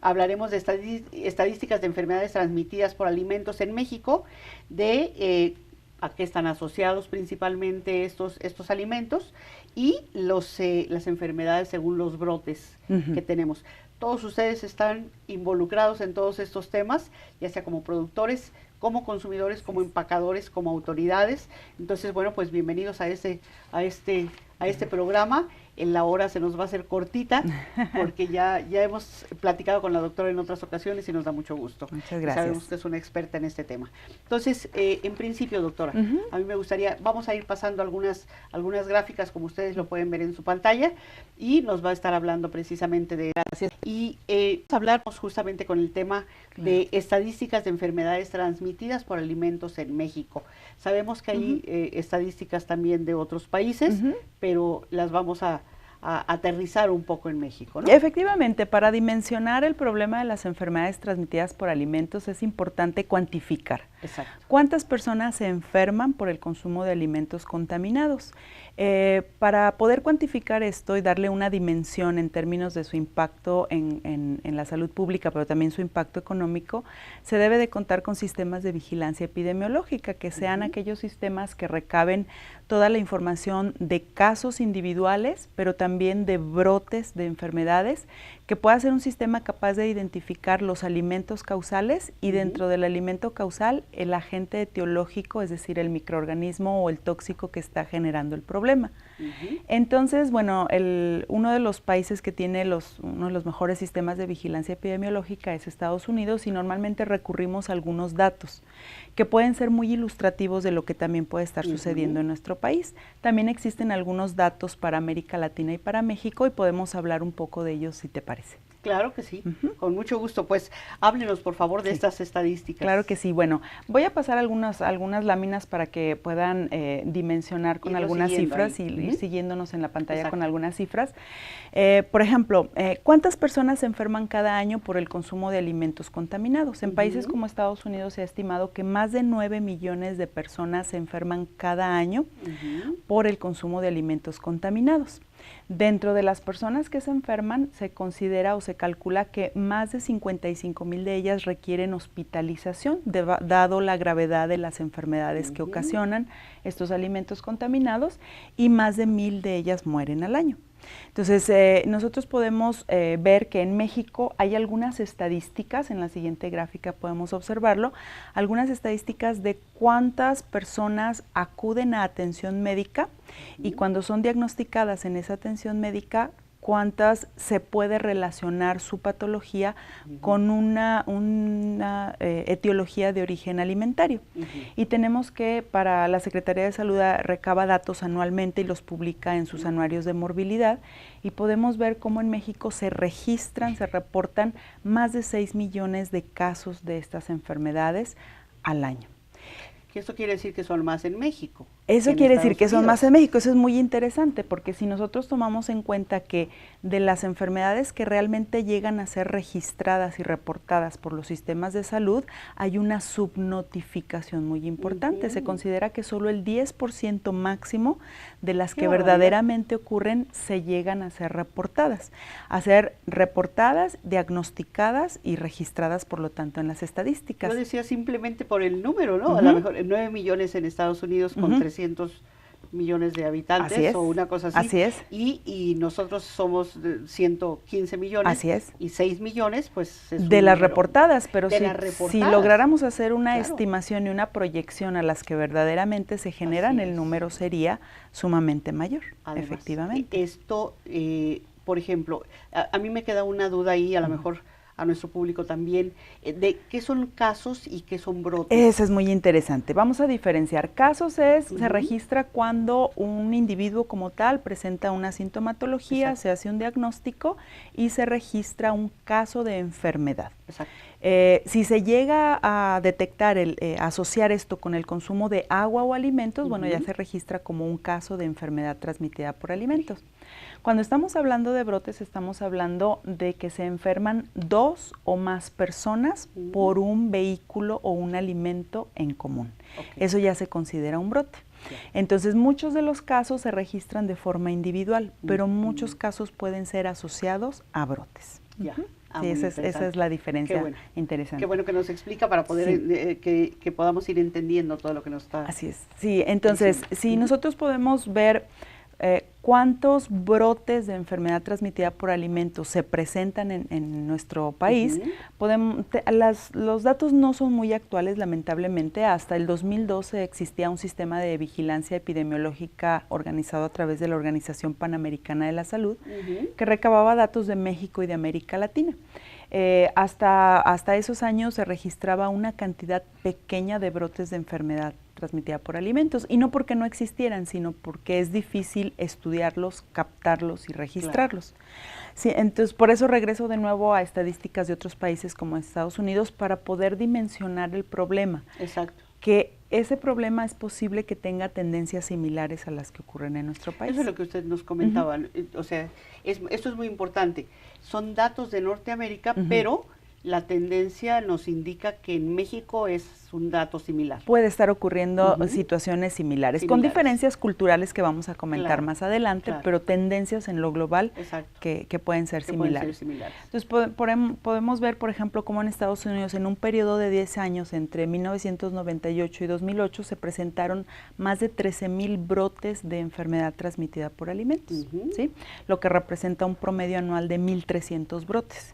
hablaremos de estadísticas de enfermedades transmitidas por alimentos en México, de a qué están asociados principalmente estos alimentos y las enfermedades según los brotes que tenemos. Todos ustedes están involucrados en todos estos temas, ya sea como productores, como consumidores, como empacadores, como autoridades. Entonces, bueno, pues bienvenidos a este programa. En la hora se nos va a hacer cortita, porque ya hemos platicado con la doctora en otras ocasiones y nos da mucho gusto. Muchas gracias. Sabemos que es una experta en este tema. Entonces, en principio, doctora, a mí me gustaría, vamos a ir pasando algunas gráficas, como ustedes lo pueden ver en su pantalla, y nos va a estar hablando precisamente de gracias. Y hablamos justamente con el tema de estadísticas de enfermedades transmitidas por alimentos en México. Sabemos que hay estadísticas también de otros países, pero las vamos a aterrizar un poco en México, ¿no? Efectivamente, para dimensionar el problema de las enfermedades transmitidas por alimentos es importante cuantificar. Exacto. ¿Cuántas personas se enferman por el consumo de alimentos contaminados? Para poder cuantificar esto y darle una dimensión en términos de su impacto en la salud pública, pero también su impacto económico, se debe de contar con sistemas de vigilancia epidemiológica, que sean aquellos sistemas que recaben toda la información de casos individuales, pero también de brotes de enfermedades, que pueda ser un sistema capaz de identificar los alimentos causales y dentro del alimento causal el agente etiológico, es decir, el microorganismo o el tóxico que está generando el problema. Entonces, bueno, uno de los países que tiene uno de los mejores sistemas de vigilancia epidemiológica es Estados Unidos, y normalmente recurrimos a algunos datos que pueden ser muy ilustrativos de lo que también puede estar sucediendo en nuestro país. También existen algunos datos para América Latina y para México, y podemos hablar un poco de ellos si te parece. Claro que sí, con mucho gusto. Pues háblenos por favor de estas estadísticas. Claro que sí. Bueno, voy a pasar algunas láminas para que puedan dimensionar con algunas cifras y ir siguiéndonos en la pantalla con algunas cifras. Por ejemplo, ¿cuántas personas se enferman cada año por el consumo de alimentos contaminados? En países como Estados Unidos se ha estimado que más de 9 millones de personas se enferman cada año por el consumo de alimentos contaminados. Dentro de las personas que se enferman, se considera o se calcula que más de 55,000 de ellas requieren hospitalización, dado la gravedad de las enfermedades que ocasionan estos alimentos contaminados, y más de 1,000 de ellas mueren al año. Entonces, nosotros podemos ver que en México hay algunas estadísticas, en la siguiente gráfica podemos observarlo, algunas estadísticas de cuántas personas acuden a atención médica y cuando son diagnosticadas en esa atención médica, cuántas se puede relacionar su patología con una etiología de origen alimentario. Y tenemos que, para la Secretaría de Salud recaba datos anualmente y los publica en sus anuarios de morbilidad, y podemos ver cómo en México se reportan más de 6 millones de casos de estas enfermedades al año. Esto quiere decir que son más en México. Eso quiere decir que son más en México. Eso es muy interesante, porque si nosotros tomamos en cuenta que de las enfermedades que realmente llegan a ser registradas y reportadas por los sistemas de salud, hay una subnotificación muy importante. Se considera que solo el 10% máximo de las que verdaderamente ocurren se llegan a ser reportadas. Diagnosticadas y registradas, por lo tanto, en las estadísticas. Yo decía simplemente por el número, ¿no? A lo mejor 9 millones en Estados Unidos con 300 millones de habitantes o una cosa así. Así es. Y nosotros somos 115 millones. Así es. Y 6 millones, pues es de las reportadas, pero si lográramos hacer una claro. estimación y una proyección a las que verdaderamente se generan, el número sería sumamente mayor. Además, efectivamente. Esto, por ejemplo, a mí me queda una duda ahí, a lo mejor a nuestro público también, de qué son casos y qué son brotes. Eso es muy interesante. Vamos a diferenciar. Casos se registra cuando un individuo como tal presenta una sintomatología, se hace un diagnóstico y se registra un caso de enfermedad. Exacto. Si se llega a detectar, asociar esto con el consumo de agua o alimentos, bueno, ya se registra como un caso de enfermedad transmitida por alimentos. Cuando estamos hablando de brotes, estamos hablando de que se enferman 2 o más personas por un vehículo o un alimento en común. Eso ya se considera un brote. Entonces, muchos de los casos se registran de forma individual, pero muchos casos pueden ser asociados a brotes. Sí, esa es la diferencia interesante. Qué bueno que nos explica para poder que podamos ir entendiendo todo lo que nos está. Así es. Sí, entonces, si nosotros podemos ver cuántos brotes de enfermedad transmitida por alimentos se presentan en nuestro país, los datos no son muy actuales, lamentablemente. Hasta el 2012 existía un sistema de vigilancia epidemiológica organizado a través de la Organización Panamericana de la Salud, que recababa datos de México y de América Latina. Hasta esos años se registraba una cantidad pequeña de brotes de enfermedad transmitida por alimentos, y no porque no existieran, sino porque es difícil estudiarlos, captarlos y registrarlos. Claro. Sí, entonces por eso regreso de nuevo a estadísticas de otros países como Estados Unidos para poder dimensionar el problema. Exacto. Que ese problema es posible que tenga tendencias similares a las que ocurren en nuestro país. Eso es lo que usted nos comentaba, o sea, esto es muy importante. Son datos de Norteamérica, pero la tendencia nos indica que en México es un dato similar. Puede estar ocurriendo situaciones similares, con diferencias culturales que vamos a comentar más adelante, pero tendencias en lo global que pueden ser similares. Entonces podemos ver, por ejemplo, cómo en Estados Unidos en un periodo de 10 años, entre 1998 y 2008, se presentaron más de 13,000 brotes de enfermedad transmitida por alimentos, ¿sí? Lo que representa un promedio anual de 1,300 brotes.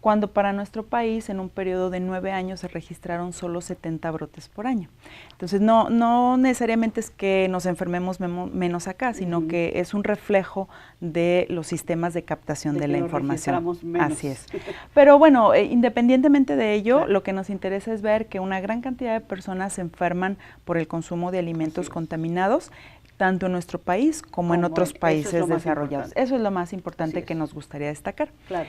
Cuando para nuestro país, en un periodo de 9 años, se registraron solo 70 brotes por año. Entonces, no necesariamente es que nos enfermemos menos acá, sino que es un reflejo de los sistemas de captación de la información. Así es. Pero bueno, independientemente de ello, lo que nos interesa es ver que una gran cantidad de personas se enferman por el consumo de alimentos contaminados, tanto en nuestro país como en otros países desarrollados. Eso es lo más importante que nos gustaría destacar. Claro.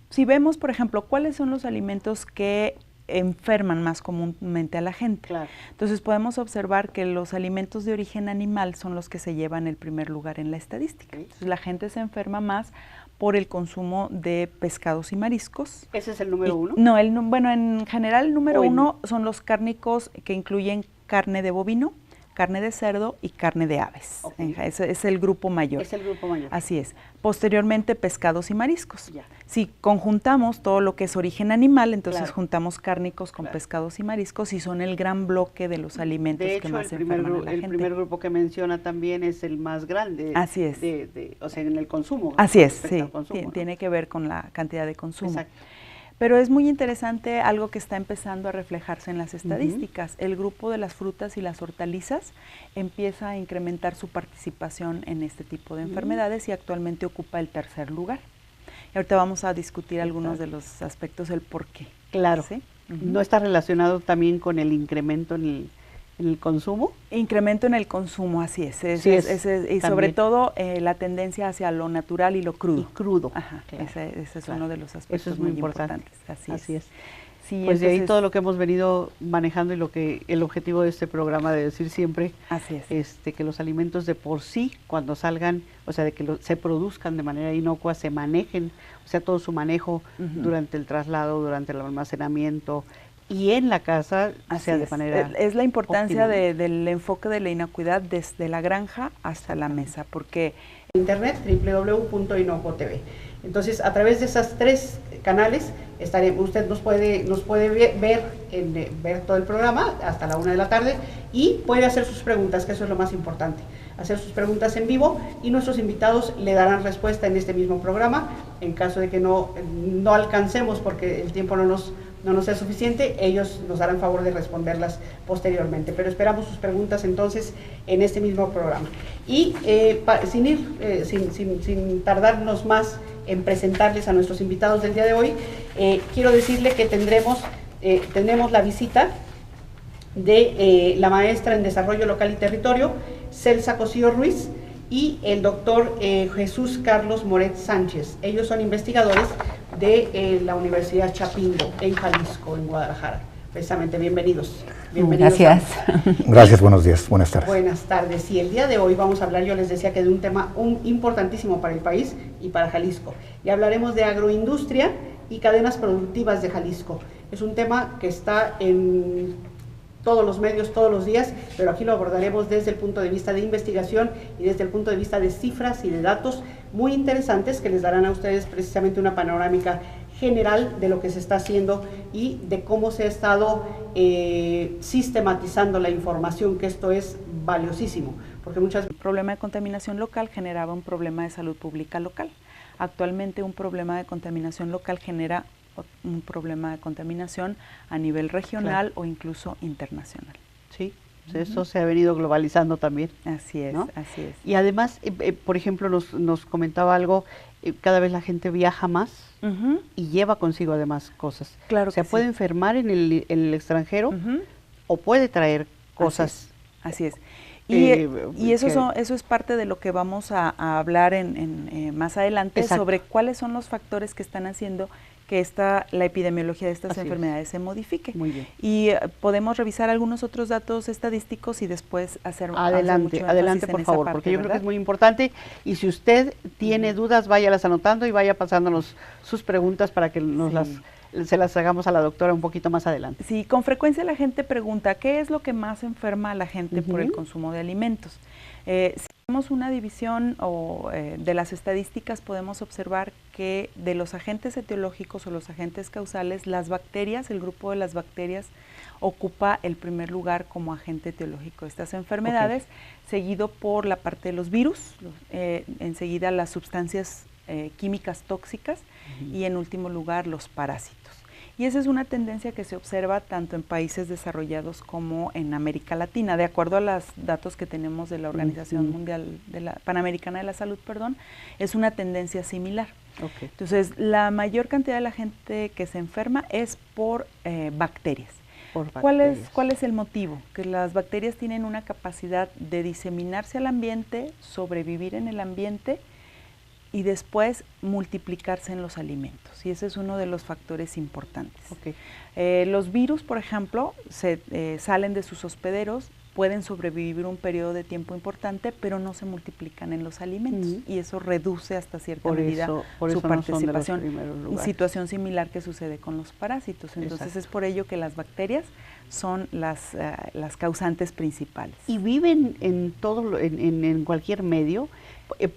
Si vemos, por ejemplo, cuáles son los alimentos que enferman más comúnmente a la gente. Claro. Entonces podemos observar que los alimentos de origen animal son los que se llevan el primer lugar en la estadística. Entonces la gente se enferma más por el consumo de pescados y mariscos. ¿Ese es el número uno? No, bueno, en general el número uno son los cárnicos, que incluyen carne de bovino, carne de cerdo y carne de aves. Ese es el grupo mayor. Es el grupo mayor. Así es. Posteriormente, pescados y mariscos. Si conjuntamos todo lo que es origen animal, entonces juntamos cárnicos con pescados y mariscos, y son el gran bloque de los alimentos que más enferman a la gente. El primer grupo que menciona también es el más grande. Así es. O sea, en el consumo. Así es, sí. Tiene que ver con la cantidad de consumo. Exacto. Pero es muy interesante algo que está empezando a reflejarse en las estadísticas. El grupo de las frutas y las hortalizas empieza a incrementar su participación en este tipo de enfermedades y actualmente ocupa el tercer lugar. Y ahorita vamos a discutir algunos de los aspectos del por qué. Claro. ¿Sí? ¿No está relacionado también con el incremento en el consumo? Incremento en el consumo, así es. Y sobre todo la tendencia hacia lo natural y lo crudo. Y crudo. Ajá, ese es uno de los aspectos muy importantes. Así es. Sí, pues de ahí todo lo que hemos venido manejando y lo que el objetivo de este programa de decir siempre, que los alimentos de por sí, cuando salgan, o sea, de que se produzcan de manera inocua, se manejen, o sea, todo su manejo durante el traslado, durante el almacenamiento, y en la casa, sea de manera es la importancia del enfoque de la inocuidad desde la granja hasta la mesa, porque internet www.inocuo.tv. Entonces, a través de esas 3 canales, usted nos puede ver todo el programa hasta la 1 de la tarde, y puede hacer sus preguntas, que eso es lo más importante. Hacer sus preguntas en vivo, y nuestros invitados le darán respuesta en este mismo programa. En caso de que no alcancemos porque el tiempo no nos sea suficiente, ellos nos harán favor de responderlas posteriormente. Pero esperamos sus preguntas entonces en este mismo programa. Y sin tardarnos más en presentarles a nuestros invitados del día de hoy, quiero decirle que tenemos la visita de la maestra en Desarrollo Local y Territorio, Celsa Cosío Ruiz, y el doctor Jesús Carlos Moret Sánchez. Ellos son investigadores de la Universidad Chapingo, en Jalisco, en Guadalajara. Precisamente, bienvenidos. Gracias. Gracias, buenos días, buenas tardes. Buenas tardes. Y el día de hoy vamos a hablar, yo les decía, que de un tema importantísimo para el país y para Jalisco. Y hablaremos de agroindustria y cadenas productivas de Jalisco. Es un tema que está en todos los medios, todos los días, pero aquí lo abordaremos desde el punto de vista de investigación y desde el punto de vista de cifras y de datos muy interesantes que les darán a ustedes precisamente una panorámica general de lo que se está haciendo y de cómo se ha estado sistematizando la información, que esto es valiosísimo, porque muchas veces el problema de contaminación local generaba un problema de salud pública local. Actualmente un problema de contaminación local genera un problema de contaminación a nivel regional o incluso internacional. Sí, eso se ha venido globalizando también. Así es, ¿no? así es. Y además, por ejemplo, nos comentaba algo, cada vez la gente viaja más y lleva consigo además cosas. Claro, o sea, que puede sí. enfermar en el extranjero o puede traer cosas. Así es. Y eso es parte de lo que vamos a hablar más adelante. Exacto. Sobre cuáles son los factores que están haciendo que la epidemiología de estas enfermedades se modifique. Muy bien. Y podemos revisar algunos otros datos estadísticos y después hacer adelante por favor, parte, porque yo creo que es muy importante. Y si usted tiene dudas, váyalas anotando y vaya pasándonos sus preguntas para que se las hagamos a la doctora un poquito más adelante. Sí, con frecuencia la gente pregunta, ¿qué es lo que más enferma a la gente por el consumo de alimentos? Si hacemos una división de las estadísticas, podemos observar que de los agentes etiológicos o los agentes causales, las bacterias, el grupo de las bacterias, ocupa el primer lugar como agente etiológico de estas enfermedades, seguido por la parte de los virus, enseguida las sustancias químicas tóxicas y en último lugar los parásitos. Y esa es una tendencia que se observa tanto en países desarrollados como en América Latina. De acuerdo a los datos que tenemos de la Organización Mundial Panamericana de la Salud, es una tendencia similar. Entonces, la mayor cantidad de la gente que se enferma es por bacterias. ¿Cuál es el motivo? Que las bacterias tienen una capacidad de diseminarse al ambiente, sobrevivir en el ambiente y después multiplicarse en los alimentos. Y ese es uno de los factores importantes. Los virus, por ejemplo, salen de sus hospederos, pueden sobrevivir un periodo de tiempo importante, pero no se multiplican en los alimentos. Y eso reduce hasta cierta medida su participación. Situación similar que sucede con los parásitos. Entonces es por ello que las bacterias son las causantes principales. ¿Y viven en cualquier medio?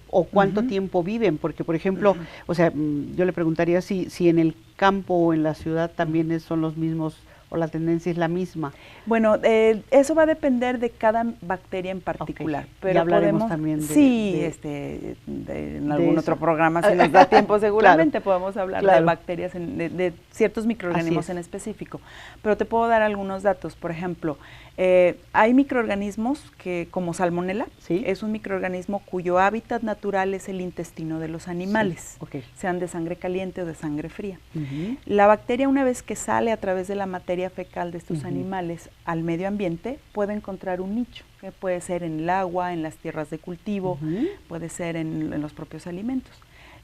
¿O cuánto tiempo viven? Porque, por ejemplo, o sea, yo le preguntaría si en el campo o en la ciudad también son los mismos, o la tendencia es la misma. Bueno, eso va a depender de cada bacteria en particular. Pero ya hablaremos también en algún otro programa, si nos da tiempo seguramente podemos hablar de bacterias, de ciertos microorganismos en específico. Pero te puedo dar algunos datos. Por ejemplo, hay microorganismos como Salmonella, es un microorganismo cuyo hábitat natural es el intestino de los animales, sean de sangre caliente o de sangre fría. La bacteria, una vez que sale a través de la materia fecal de estos animales al medio ambiente, puede encontrar un nicho, que puede ser en el agua, en las tierras de cultivo, puede ser en los propios alimentos.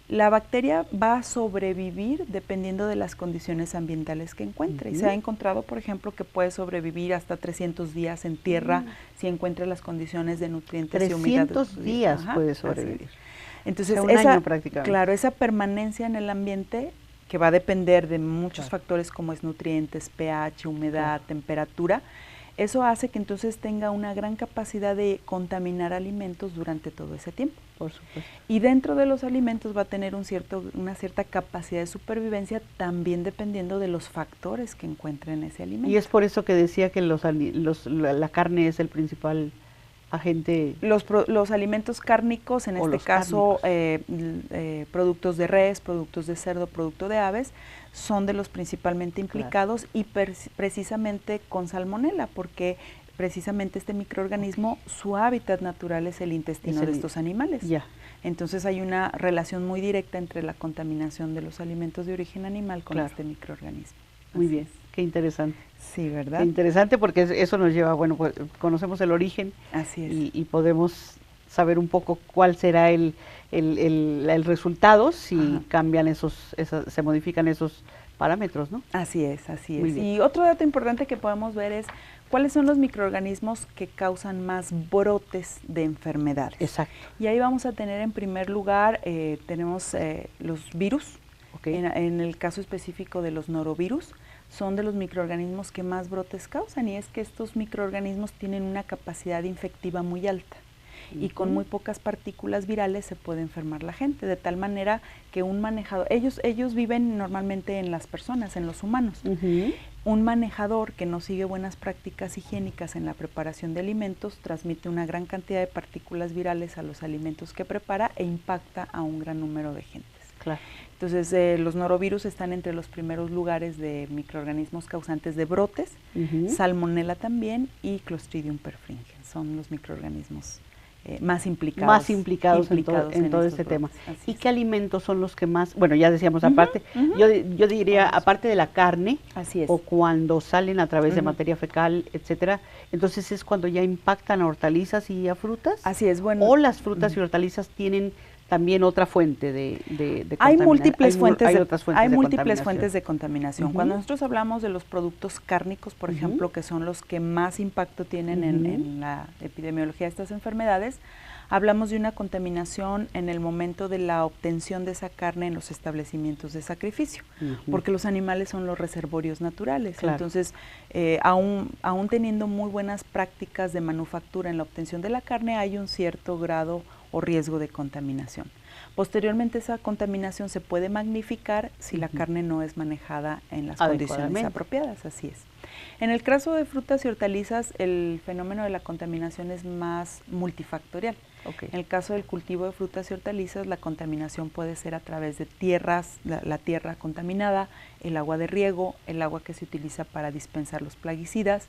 La bacteria va a sobrevivir dependiendo de las condiciones ambientales que encuentre. Y se ha encontrado, por ejemplo, que puede sobrevivir hasta 300 días en tierra si encuentra las condiciones de nutrientes y humedad. 300 días puede sobrevivir. Entonces, un año prácticamente. Claro, esa permanencia en el ambiente, que va a depender de muchos factores como es nutrientes, pH, humedad, temperatura, eso hace que entonces tenga una gran capacidad de contaminar alimentos durante todo ese tiempo. Por supuesto. Y dentro de los alimentos va a tener una cierta capacidad de supervivencia, también dependiendo de los factores que encuentre en ese alimento. Y es por eso que decía que la carne es el principal agente. Los alimentos cárnicos, en este caso productos de res, productos de cerdo, producto de aves, son de los principalmente implicados y precisamente con Salmonella, porque precisamente este microorganismo, su hábitat natural es el intestino de estos animales. Entonces hay una relación muy directa entre la contaminación de los alimentos de origen animal con este microorganismo. Muy bien, qué interesante. Sí, ¿verdad? Qué interesante, porque eso nos lleva, bueno, pues conocemos el origen. Así es. Y podemos saber un poco cuál será el resultado si cambian se modifican esos parámetros, ¿no? Así es, así es. Y otro dato importante que podemos ver es cuáles son los microorganismos que causan más brotes de enfermedades. Exacto. Y ahí vamos a tener en primer lugar, tenemos los virus. En el caso específico de los norovirus, son de los microorganismos que más brotes causan, y es que estos microorganismos tienen una capacidad infectiva muy alta. Y con muy pocas partículas virales se puede enfermar la gente, de tal manera que un manejador, ellos viven normalmente en las personas, en los humanos. Un manejador que no sigue buenas prácticas higiénicas en la preparación de alimentos transmite una gran cantidad de partículas virales a los alimentos que prepara e impacta a un gran número de gentes. Claro. Entonces, los norovirus están entre los primeros lugares de microorganismos causantes de brotes, Salmonella también y Clostridium perfringens, son los microorganismos más implicados en todo este tema. ¿Y qué alimentos son los que más, bueno, ya decíamos aparte, yo diría aparte de la carne, o cuando salen a través de materia fecal, etcétera, entonces es cuando ya impactan a hortalizas y a frutas? Así es, bueno. ¿O las frutas y hortalizas tienen también otra fuente de contaminación? Hay múltiples fuentes de contaminación. Cuando nosotros hablamos de los productos cárnicos, por ejemplo, que son los que más impacto tienen en la epidemiología de estas enfermedades, hablamos de una contaminación en el momento de la obtención de esa carne en los establecimientos de sacrificio, porque los animales son los reservorios naturales. Claro. Entonces, aún teniendo muy buenas prácticas de manufactura en la obtención de la carne, hay un cierto grado o riesgo de contaminación. Posteriormente, esa contaminación se puede magnificar si la carne no es manejada en las condiciones apropiadas, así es. En el caso de frutas y hortalizas, el fenómeno de la contaminación es más multifactorial. En el caso del cultivo de frutas y hortalizas, la contaminación puede ser a través de tierras, la tierra contaminada, el agua de riego, el agua que se utiliza para dispensar los plaguicidas,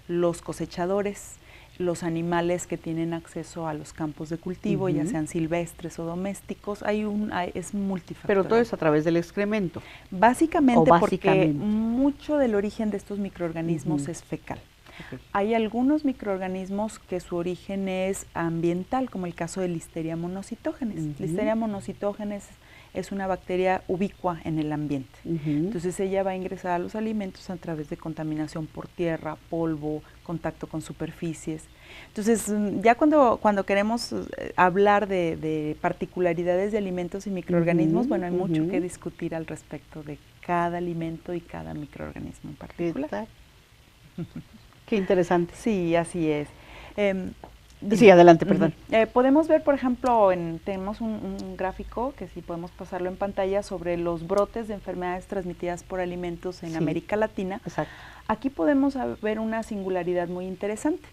los cosechadores, los animales que tienen acceso a los campos de cultivo, ya sean silvestres o domésticos, es multifactorial. Pero todo es a través del excremento. Básicamente porque mucho del origen de estos microorganismos es fecal. Hay algunos microorganismos que su origen es ambiental, como el caso de Listeria monocytogenes. Listeria monocytogenes es una bacteria ubicua en el ambiente. Entonces ella va a ingresar a los alimentos a través de contaminación por tierra, polvo, contacto con superficies. Entonces ya cuando queremos hablar de particularidades de alimentos y microorganismos, bueno, hay mucho que discutir al respecto de cada alimento y cada microorganismo en particular. Qué interesante. Sí, así es. Sí, adelante, perdón. Podemos ver, por ejemplo, tenemos un gráfico que si podemos pasarlo en pantalla sobre los brotes de enfermedades transmitidas por alimentos en América Latina. Exacto. Aquí podemos ver una singularidad muy interesante.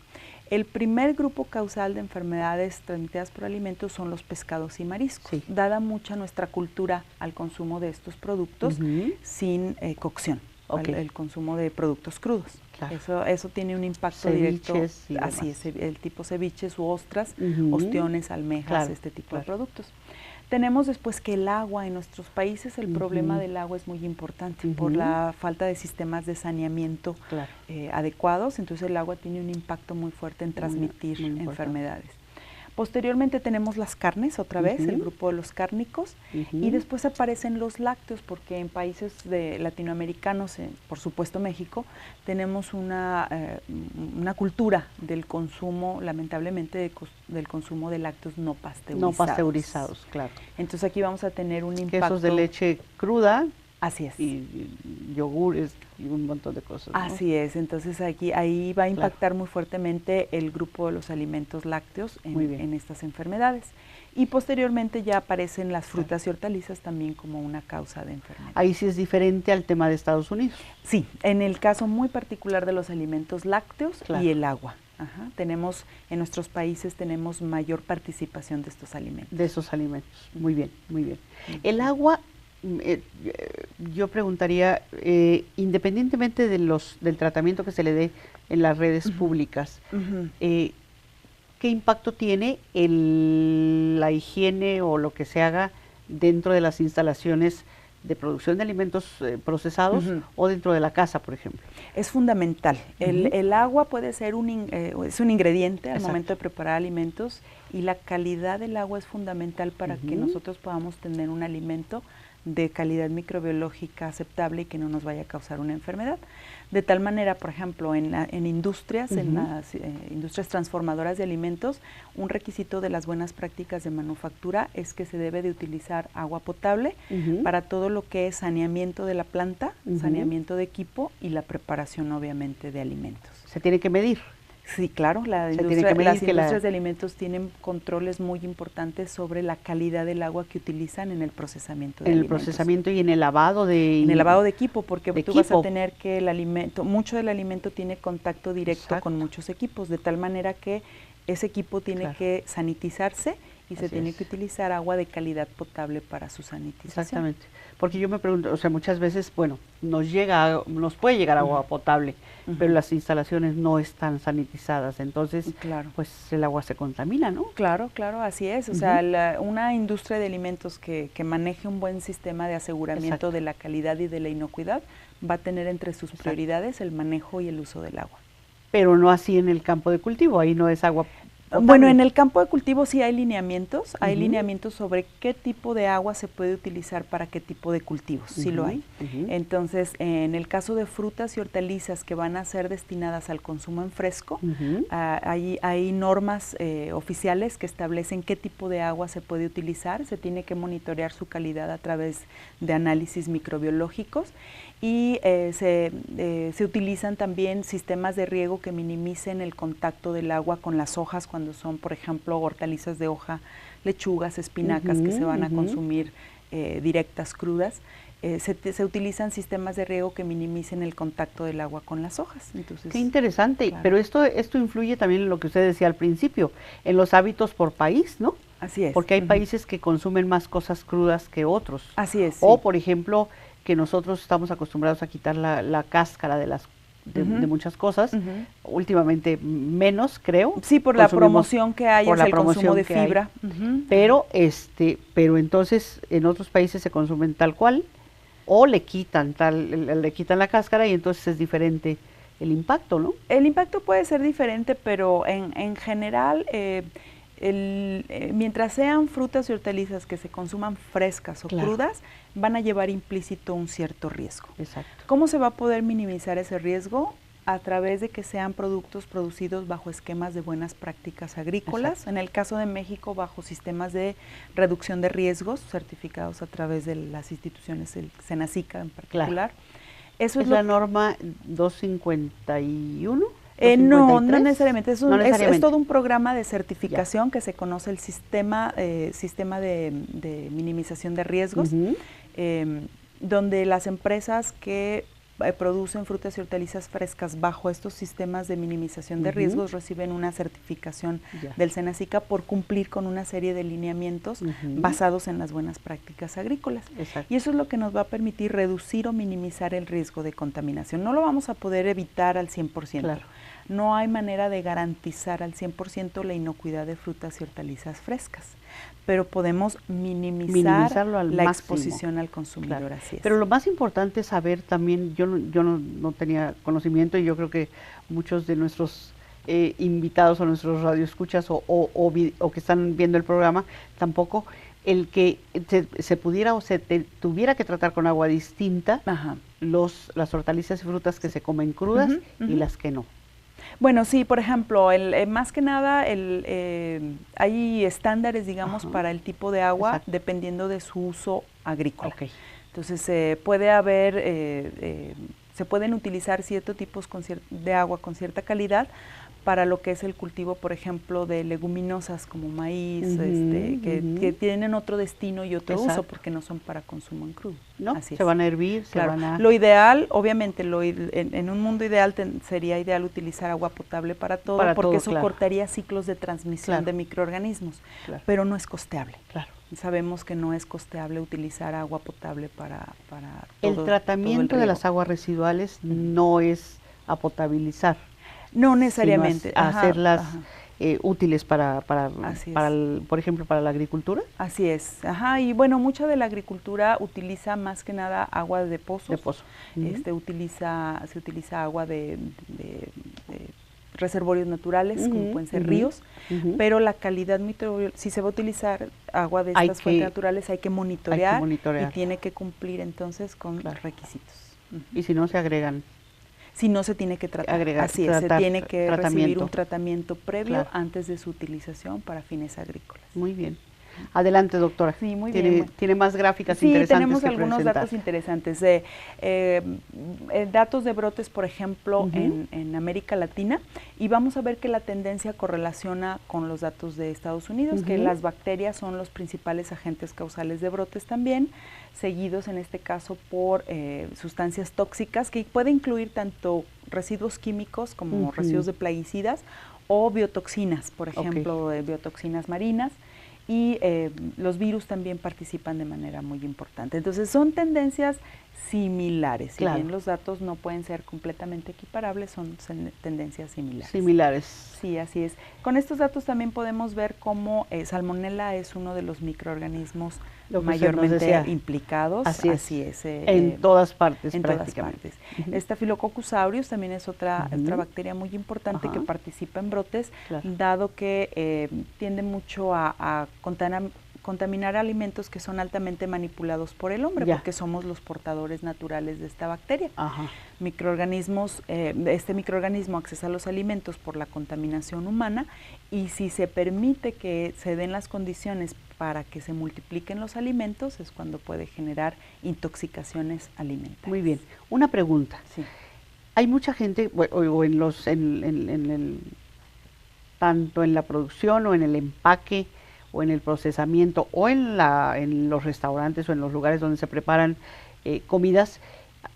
El primer grupo causal de enfermedades transmitidas por alimentos son los pescados y mariscos, dada mucha nuestra cultura al consumo de estos productos sin cocción, el consumo de productos crudos. Claro. Eso tiene un impacto directo. Así es, el tipo ceviches u ostras, ostiones, almejas, este tipo de productos. Tenemos después que el agua en nuestros países, el problema del agua es muy importante por la falta de sistemas de saneamiento adecuados, entonces el agua tiene un impacto muy fuerte en transmitir enfermedades. Posteriormente tenemos las carnes, otra vez, el grupo de los cárnicos, y después aparecen los lácteos, porque en países latinoamericanos, por supuesto México, tenemos una cultura del consumo, lamentablemente, del consumo de lácteos no pasteurizados. No pasteurizados, claro. Entonces aquí vamos a tener un impacto. Quesos de leche cruda. Así es. Y yogures y un montón de cosas, ¿no? Así es, entonces ahí va a impactar muy fuertemente el grupo de los alimentos lácteos en estas enfermedades. Y posteriormente ya aparecen las frutas y hortalizas también como una causa de enfermedad. Ahí sí es diferente al tema de Estados Unidos. Sí, en el caso muy particular de los alimentos lácteos y el agua. En nuestros países tenemos mayor participación de estos alimentos. De esos alimentos, muy bien, muy bien. El agua, yo preguntaría, independientemente del tratamiento que se le dé en las redes públicas, ¿qué impacto tiene la higiene o lo que se haga dentro de las instalaciones de producción de alimentos procesados o dentro de la casa, por ejemplo? Es fundamental. El agua puede ser es un ingrediente al momento de preparar alimentos, y la calidad del agua es fundamental para que nosotros podamos tener un alimento de calidad microbiológica aceptable y que no nos vaya a causar una enfermedad. De tal manera, por ejemplo, en industrias, en las industrias transformadoras de alimentos, un requisito de las buenas prácticas de manufactura es que se debe de utilizar agua potable para todo lo que es saneamiento de la planta, saneamiento de equipo y la preparación, obviamente, de alimentos. ¿Se tiene que medir? Sí, claro, las industrias de alimentos tienen controles muy importantes sobre la calidad del agua que utilizan en el procesamiento de alimentos. En el procesamiento y en el lavado de... En el lavado de equipo, porque tú vas a tener que el alimento, mucho del alimento tiene contacto directo con muchos equipos, de tal manera que ese equipo tiene que sanitizarse y se tiene que utilizar agua de calidad potable para su sanitización. Exactamente, porque yo me pregunto, o sea, muchas veces, bueno, nos puede llegar agua potable, pero las instalaciones no están sanitizadas, entonces, pues el agua se contamina, ¿no? Claro, claro, así es, o sea, una industria de alimentos que maneje un buen sistema de aseguramiento de la calidad y de la inocuidad va a tener entre sus prioridades el manejo y el uso del agua. Pero no así en el campo de cultivo, ahí no es agua potable. Bueno, en el campo de cultivo sí hay lineamientos sobre qué tipo de agua se puede utilizar para qué tipo de cultivos, sí lo hay. Entonces, en el caso de frutas y hortalizas que van a ser destinadas al consumo en fresco, hay normas oficiales que establecen qué tipo de agua se puede utilizar, se tiene que monitorear su calidad a través de análisis microbiológicos y se utilizan también sistemas de riego que minimicen el contacto del agua con las hojas cuando son, por ejemplo, hortalizas de hoja, lechugas, espinacas que se van a consumir directas, crudas. Se utilizan sistemas de riego que minimicen el contacto del agua con las hojas. Entonces, qué interesante, pero esto influye también en lo que usted decía al principio, en los hábitos por país, ¿no? Así es. Porque hay países que consumen más cosas crudas que otros. Así es. O, por ejemplo, que nosotros estamos acostumbrados a quitar la cáscara de muchas cosas, últimamente menos, creo. Sí, por la promoción que hay hacia el consumo de fibra. Pero entonces en otros países se consumen tal cual, o le quitan la cáscara y entonces es diferente el impacto, ¿no? El impacto puede ser diferente, pero en general, mientras sean frutas y hortalizas que se consuman frescas o crudas, van a llevar implícito un cierto riesgo. Exacto. ¿Cómo se va a poder minimizar ese riesgo? A través de que sean productos producidos bajo esquemas de buenas prácticas agrícolas. Exacto. En el caso de México, bajo sistemas de reducción de riesgos, certificados a través de las instituciones, el SENACICA en particular. Eso es la norma 251. No necesariamente, es todo un programa de certificación que se conoce el sistema de minimización de riesgos, donde las empresas que producen frutas y hortalizas frescas bajo estos sistemas de minimización de riesgos reciben una certificación del SENACICA por cumplir con una serie de lineamientos basados en las buenas prácticas agrícolas. Exacto. Y eso es lo que nos va a permitir reducir o minimizar el riesgo de contaminación. No lo vamos a poder evitar al 100%. Claro. No hay manera de garantizar al 100% la inocuidad de frutas y hortalizas frescas, pero podemos minimizarlo la máximo. Exposición al consumidor. Claro. Así es. Pero lo más importante es saber también, yo no tenía conocimiento y yo creo que muchos de nuestros invitados o nuestros radioescuchas o que están viendo el programa tampoco, el que se pudiera o tuviera que tratar con agua distinta las hortalizas y frutas que se comen crudas y las que no. Bueno, sí, por ejemplo, más que nada hay estándares, digamos, para el tipo de agua dependiendo de su uso agrícola. Entonces, se pueden utilizar ciertos tipos de agua con cierta calidad para lo que es el cultivo, por ejemplo, de leguminosas como maíz, que tienen otro destino y otro uso porque no son para consumo en crudo. ¿No? Así se van a hervir, Lo ideal, obviamente, en un mundo ideal sería ideal utilizar agua potable para todo, porque eso cortaría ciclos de transmisión de microorganismos, pero no es costeable. Sabemos que no es costeable utilizar agua potable para todo el tratamiento de las aguas residuales no es a potabilizar. No necesariamente. Hacerlas útiles para por ejemplo, para la agricultura. Así es. Y bueno, mucha de la agricultura utiliza más que nada agua de pozos. De pozo. Se utiliza agua reservorios naturales, como pueden ser ríos, pero la calidad microbiológica, si se va a utilizar agua de estas fuentes naturales, hay que monitorear y tiene que cumplir entonces con los requisitos. Y si no, se agregan. Si no, se tiene que tratar. Así es, se tiene que recibir un tratamiento previo antes de su utilización para fines agrícolas. Muy bien. Adelante, doctora. Sí, muy bien. ¿Tiene más gráficas interesantes? Sí, tenemos algunos datos interesantes. Datos de brotes, por ejemplo, en América Latina, y vamos a ver que la tendencia correlaciona con los datos de Estados Unidos, que las bacterias son los principales agentes causales de brotes también, seguidos en este caso por sustancias tóxicas, que puede incluir tanto residuos químicos como residuos de plaguicidas o biotoxinas, por ejemplo, biotoxinas marinas. Y los virus también participan de manera muy importante. Entonces son tendencias similares, si bien los datos no pueden ser completamente equiparables, son tendencias similares. Similares. Sí, así es. Con estos datos también podemos ver cómo Salmonella es uno de los microorganismos mayormente implicados. Así es. En todas partes, prácticamente. Staphylococcus aureus también es otra bacteria muy importante que participa en brotes, dado que tiende mucho a contaminar alimentos que son altamente manipulados por el hombre, porque somos los portadores naturales de esta bacteria. Microorganismos, este microorganismo accesa a los alimentos por la contaminación humana, y si se permite que se den las condiciones para que se multipliquen los alimentos, es cuando puede generar intoxicaciones alimentarias. Muy bien. Una pregunta. Sí. Hay mucha gente, tanto en la producción o en el empaque, o en el procesamiento, o en los restaurantes o en los lugares donde se preparan comidas,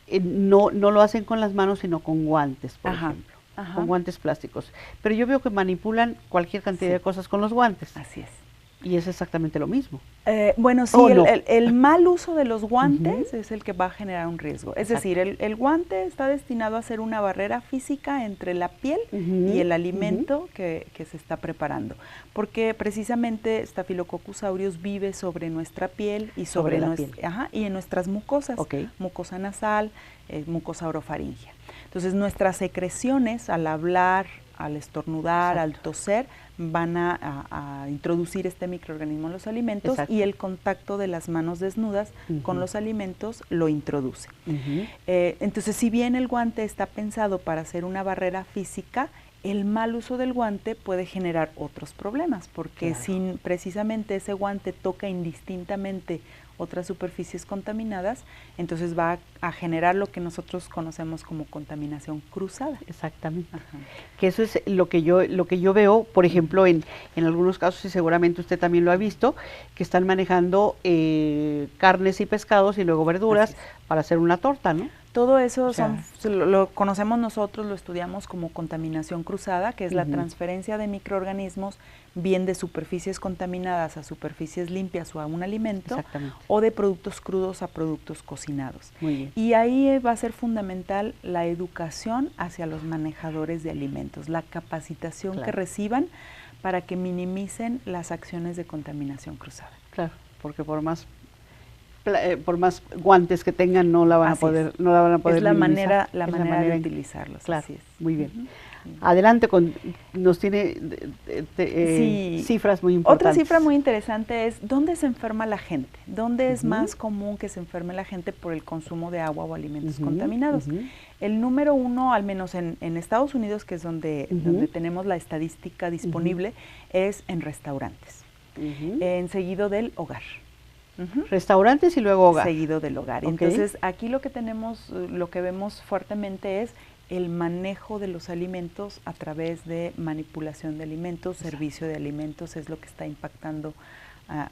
no lo hacen con las manos, sino con guantes, por ejemplo, con guantes plásticos. Pero yo veo que manipulan cualquier cantidad de cosas con los guantes. Así es. Y es exactamente lo mismo. Bueno, sí, el mal uso de los guantes es el que va a generar un riesgo. Es decir, el guante está destinado a ser una barrera física entre la piel y el alimento que se está preparando. Porque precisamente Staphylococcus aureus vive sobre nuestra piel y sobre y en nuestras mucosas, mucosa nasal, mucosa orofaringea. Entonces, nuestras secreciones al hablar, al estornudar, al toser, van a introducir este microorganismo en los alimentos y el contacto de las manos desnudas con los alimentos lo introduce. Entonces, si bien el guante está pensado para ser una barrera física, el mal uso del guante puede generar otros problemas, porque si precisamente ese guante toca indistintamente otras superficies contaminadas, entonces va a generar lo que nosotros conocemos como contaminación cruzada. Exactamente. Que eso es lo que yo veo, por ejemplo, en algunos casos, y seguramente usted también lo ha visto, que están manejando carnes y pescados y luego verduras para hacer una torta, ¿no? Todo eso lo conocemos nosotros, lo estudiamos como contaminación cruzada, que es la transferencia de microorganismos, bien de superficies contaminadas a superficies limpias o a un alimento, o de productos crudos a productos cocinados. Muy bien. Y ahí va a ser fundamental la educación hacia los manejadores de alimentos, la capacitación que reciban para que minimicen las acciones de contaminación cruzada. Claro, porque por más guantes que tengan no la van a poder es la manera de utilizarlos. Claro, así es. Muy bien. Adelante, nos tiene cifras muy importantes. Otra cifra muy interesante es ¿dónde se enferma la gente? ¿Dónde es más común que se enferme la gente por el consumo de agua o alimentos contaminados? El número uno, al menos en Estados Unidos, que es donde tenemos la estadística disponible, es en restaurantes, seguido del hogar. Restaurantes y luego hogar. Seguido del hogar. Entonces, aquí lo que vemos fuertemente es el manejo de los alimentos a través de manipulación de alimentos, servicio de alimentos, es lo que está impactando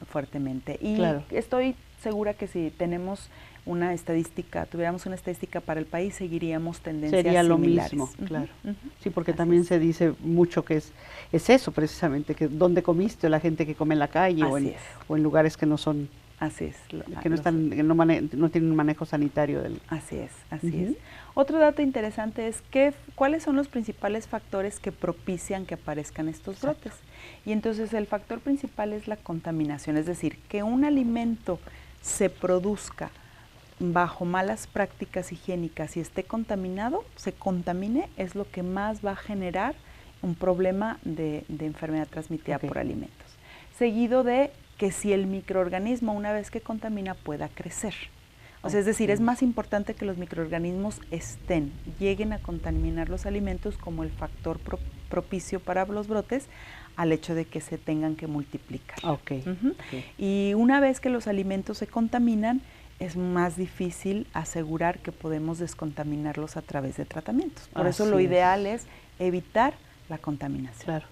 fuertemente. Y estoy segura que si tuviéramos una estadística para el país, seguiríamos tendencias similares. Sería lo mismo, claro. Sí, porque también se dice mucho que es eso precisamente, que dónde comiste, o la gente que come en la calle o en lugares que no son... Así es. Que no tienen un manejo sanitario del... Así es. Otro dato interesante es cuáles son los principales factores que propician que aparezcan estos brotes. Y entonces el factor principal es la contaminación, es decir, que un alimento se produzca bajo malas prácticas higiénicas y esté contaminado, se contamine, es lo que más va a generar un problema de enfermedad transmitida por alimentos. Seguido de que si el microorganismo, una vez que contamina, pueda crecer. O sea, es decir, es más importante que los microorganismos lleguen a contaminar los alimentos como el factor propicio para los brotes, al hecho de que se tengan que multiplicar. Y una vez que los alimentos se contaminan, es más difícil asegurar que podemos descontaminarlos a través de tratamientos. Por eso lo ideal es evitar la contaminación. Claro.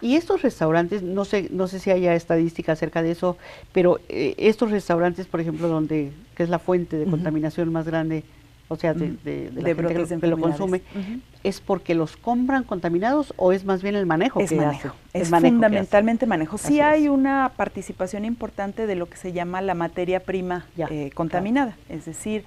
Y estos restaurantes, no sé si haya estadística acerca de eso, pero estos restaurantes, por ejemplo, que es la fuente de contaminación más grande, o sea, de la gente que lo consume, ¿es porque los compran contaminados o es más bien el manejo que hacen? Es fundamentalmente manejo. Sí hay una participación importante de lo que se llama la materia prima contaminada, es decir,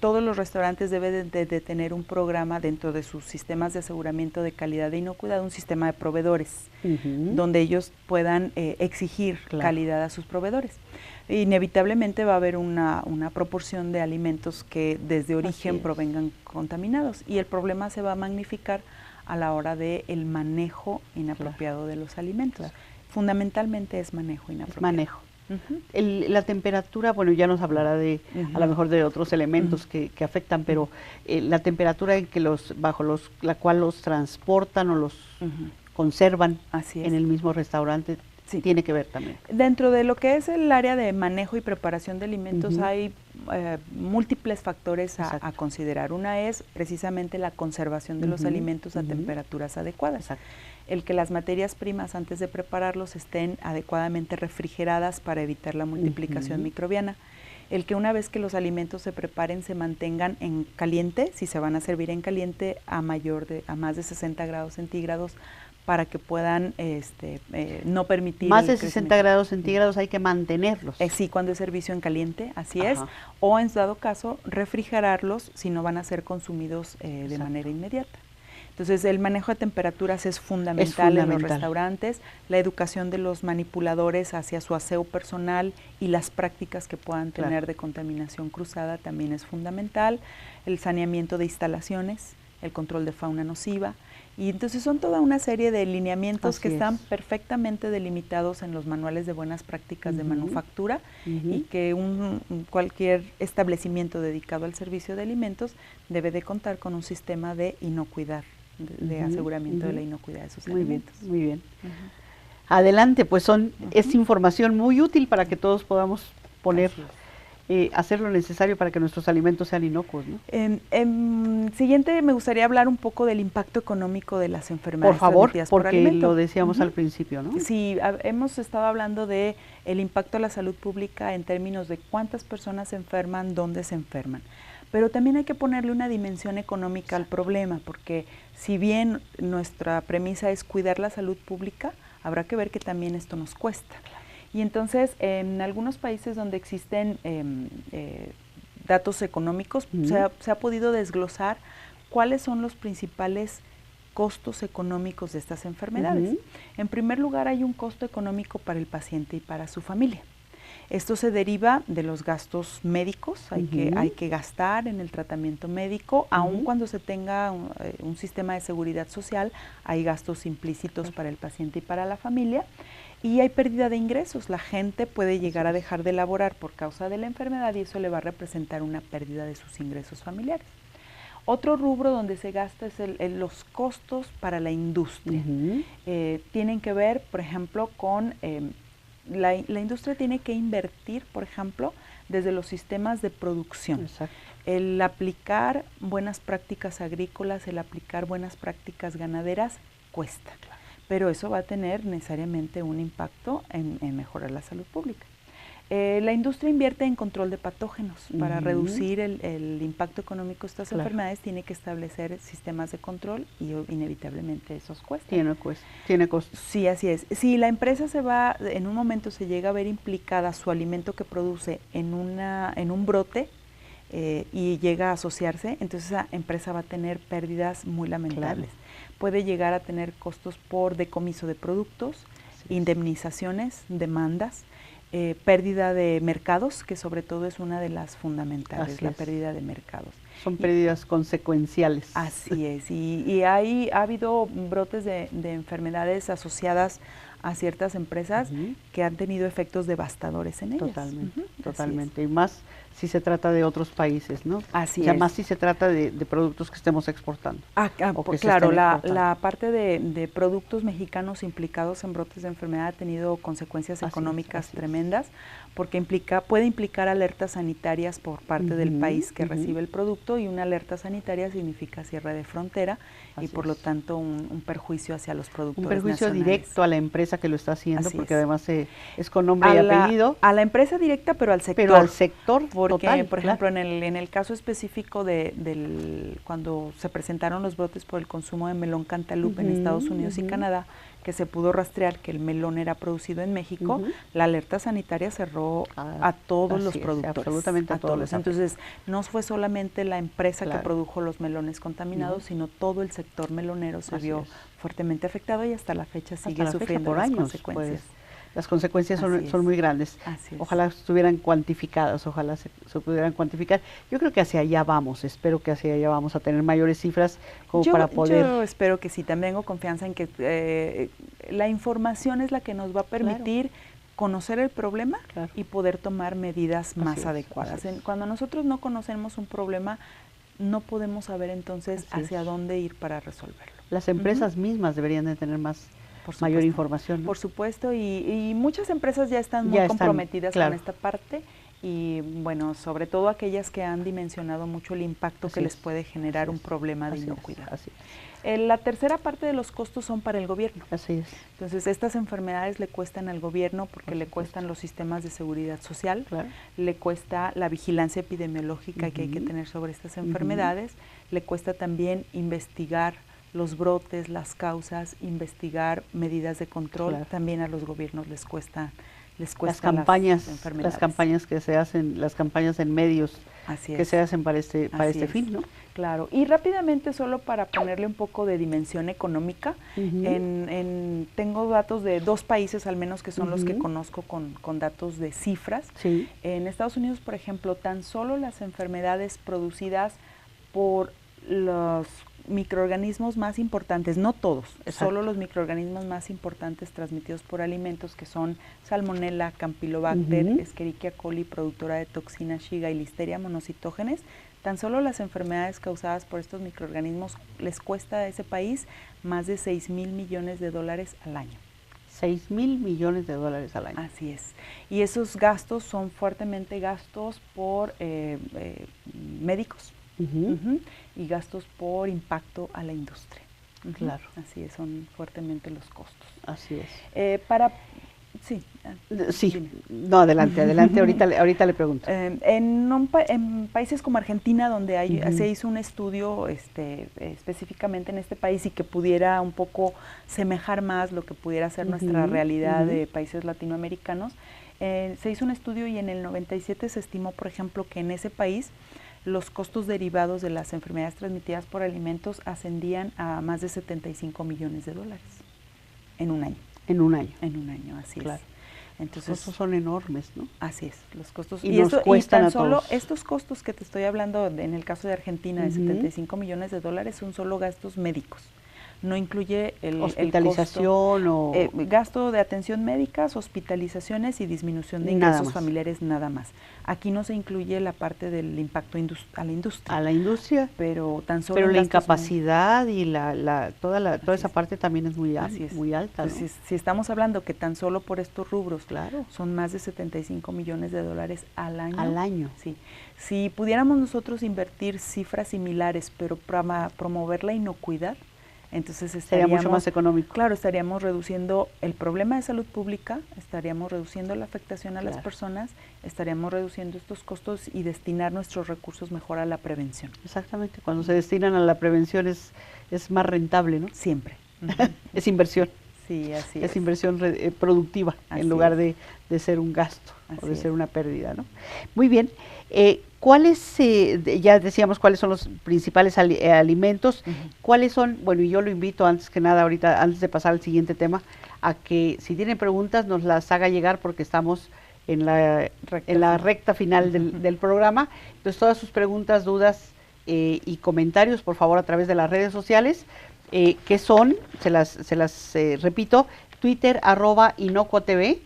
todos los restaurantes deben de tener un programa dentro de sus sistemas de aseguramiento de calidad e inocuidad, un sistema de proveedores, donde ellos puedan exigir calidad a sus proveedores. Inevitablemente va a haber una proporción de alimentos que desde origen provengan contaminados y el problema se va a magnificar a la hora del manejo inapropiado de los alimentos. Fundamentalmente es manejo inapropiado. La temperatura, bueno, ya nos hablará a lo mejor de otros elementos que afectan, pero la temperatura en que la cual los transportan o los conservan en el mismo restaurante, tiene que ver también. Dentro de lo que es el área de manejo y preparación de alimentos hay múltiples factores a considerar. Una es precisamente la conservación de los alimentos a temperaturas adecuadas. El que las materias primas antes de prepararlos estén adecuadamente refrigeradas para evitar la multiplicación microbiana. El que una vez que los alimentos se preparen se mantengan en caliente, si se van a servir en caliente, a más de 60 grados centígrados, para que puedan no permitir más de 60 grados centígrados hay que mantenerlos. Sí, cuando es servicio en caliente, así es, o en dado caso refrigerarlos si no van a ser consumidos de manera inmediata. Entonces el manejo de temperaturas es fundamental en los restaurantes, la educación de los manipuladores hacia su aseo personal y las prácticas que puedan tener de contaminación cruzada también es fundamental, el saneamiento de instalaciones, el control de fauna nociva. Y entonces son toda una serie de lineamientos que están perfectamente delimitados en los manuales de buenas prácticas de manufactura y que cualquier establecimiento dedicado al servicio de alimentos debe de contar con un sistema de inocuidad, de aseguramiento de la inocuidad de sus alimentos. Muy bien. Adelante, pues es información muy útil para que todos podamos hacer lo necesario para que nuestros alimentos sean inocuos, ¿no? Siguiente, me gustaría hablar un poco del impacto económico de las enfermedades transmitidas por alimentos. Porque lo decíamos al principio, ¿no? Sí, hemos estado hablando de el impacto a la salud pública en términos de cuántas personas se enferman, dónde se enferman. Pero también hay que ponerle una dimensión económica al problema, porque si bien nuestra premisa es cuidar la salud pública, habrá que ver que también esto nos cuesta. Y entonces, en algunos países donde existen datos económicos, se ha podido desglosar cuáles son los principales costos económicos de estas enfermedades. En primer lugar, hay un costo económico para el paciente y para su familia. Esto se deriva de los gastos médicos, hay que gastar en el tratamiento médico, aun cuando se tenga un sistema de seguridad social, hay gastos implícitos para el paciente y para la familia. Y hay pérdida de ingresos, la gente puede llegar a dejar de laborar por causa de la enfermedad y eso le va a representar una pérdida de sus ingresos familiares. Otro rubro donde se gasta es los costos para la industria. Tienen que ver, por ejemplo, con la industria tiene que invertir, por ejemplo, desde los sistemas de producción. El aplicar buenas prácticas agrícolas, el aplicar buenas prácticas ganaderas cuesta. Pero eso va a tener necesariamente un impacto en mejorar la salud pública. La industria invierte en control de patógenos. Para reducir el impacto económico de estas enfermedades tiene que establecer sistemas de control y inevitablemente esos cuestan. Tiene costos. Sí, así es. Si la empresa en un momento se llega a ver implicada su alimento que produce en un brote y llega a asociarse, entonces esa empresa va a tener pérdidas muy lamentables. Puede llegar a tener costos por decomiso de productos, indemnizaciones, demandas. pérdida de mercados, que sobre todo es una de las fundamentales, Así la es. pérdida de mercados. Son pérdidas consecuenciales. Así es, y ha habido brotes de enfermedades asociadas a ciertas empresas que han tenido efectos devastadores en ellas. Totalmente, totalmente. Y más si se trata de otros países, ¿no? Así o sea, es. más si se trata de productos que estemos exportando. Claro, la parte de productos mexicanos implicados en brotes de enfermedad ha tenido consecuencias económicas tremendas, porque puede implicar alertas sanitarias por parte del país que recibe el producto, y una alerta sanitaria significa cierre de frontera y por lo tanto un perjuicio hacia los productores Un perjuicio nacionales. Directo a la empresa que lo está haciendo, Así porque es. además es con nombre y apellido. A la empresa directa, pero al sector. Pero al sector, porque, total, por ejemplo, en el caso específico cuando se presentaron los brotes por el consumo de melón Cantaloupe en Estados Unidos y Canadá, que se pudo rastrear que el melón era producido en México, la alerta sanitaria cerró a todos los productores. Absolutamente a todos. Entonces, no fue solamente la empresa que produjo los melones contaminados, sino todo el sector melonero se vio fuertemente afectado, y hasta la fecha sigue sufriendo las consecuencias. Pues, las consecuencias son muy grandes. Ojalá estuvieran cuantificadas, ojalá se pudieran cuantificar. Yo creo que hacia allá vamos, espero que hacia allá vamos a tener mayores cifras para poder... Yo espero que sí, también tengo confianza en que la información es la que nos va a permitir conocer el problema y poder tomar medidas más adecuadas. Cuando nosotros no conocemos un problema, no podemos saber entonces hacia dónde ir para resolverlo. Las empresas mismas deberían de tener mayor información, ¿no? Por supuesto, y muchas empresas ya están muy comprometidas con esta parte, y bueno, sobre todo aquellas que han dimensionado mucho el impacto que les puede generar un problema de inocuidad. La tercera parte de los costos son para el gobierno. Así es. Entonces, estas enfermedades le cuestan al gobierno porque le cuestan los sistemas de seguridad social, le cuesta la vigilancia epidemiológica que hay que tener sobre estas enfermedades, le cuesta también investigar los brotes, las causas, investigar medidas de control. También a los gobiernos les cuesta las campañas que se hacen, las campañas en medios que se hacen para este fin, ¿no? Claro, y rápidamente, solo para ponerle un poco de dimensión económica, tengo datos de 2 países al menos que son los que conozco con datos de cifras. En Estados Unidos, por ejemplo, tan solo las enfermedades producidas por los microorganismos más importantes, no todos, solo los microorganismos más importantes transmitidos por alimentos, que son Salmonella, Campylobacter, Escherichia coli, productora de toxinas Shiga, y Listeria monocytogenes. Tan solo las enfermedades causadas por estos microorganismos les cuesta a ese país más de $6,000 millones al año. $6,000 millones al año. Así es. Y esos gastos son fuertemente gastos por médicos. Y gastos por impacto a la industria. Claro. Así es, son fuertemente los costos. Así es. No, adelante, ahorita le pregunto. En países como Argentina, donde se hizo un estudio específicamente en este país, y que pudiera un poco semejar más lo que pudiera ser nuestra realidad de países latinoamericanos, se hizo un estudio, y en el 97 se estimó, por ejemplo, que en ese país los costos derivados de las enfermedades transmitidas por alimentos ascendían a más de $75 millones en un año. En un año. En un año, así es. Entonces, los costos son enormes, ¿no? Así es, los costos. Y nos cuestan a todos. Estos costos que te estoy hablando, en el caso de Argentina, de $75 millones, son solo gastos médicos. No incluye hospitalización o gasto de atención médicas, hospitalizaciones y disminución de ingresos familiares, nada más. Aquí no se incluye la parte del impacto a la industria. A la industria, pero tan solo la incapacidad y toda esa parte también es muy alta. Entonces, si estamos hablando que tan solo por estos rubros son más de $75 millones al año. Al año. Sí. Si pudiéramos nosotros invertir cifras similares, pero para promover la inocuidad, entonces sería mucho más económico. Claro, estaríamos reduciendo el problema de salud pública, estaríamos reduciendo la afectación a las personas, estaríamos reduciendo estos costos y destinar nuestros recursos mejor a la prevención. Exactamente, cuando se destinan a la prevención es más rentable, ¿no? Siempre. Es inversión. Sí, así es inversión productiva, en lugar de ser un gasto o de ser una pérdida, ¿no? Muy bien. ¿Cuáles, ya decíamos cuáles son los principales alimentos? ¿Cuáles son? Bueno, y yo lo invito antes que nada, ahorita, antes de pasar al siguiente tema, a que si tienen preguntas nos las haga llegar, porque estamos en la recta final del programa. Entonces, todas sus preguntas, dudas y comentarios, por favor, a través de las redes sociales, que son, se las repito, Twitter, @inocuotv,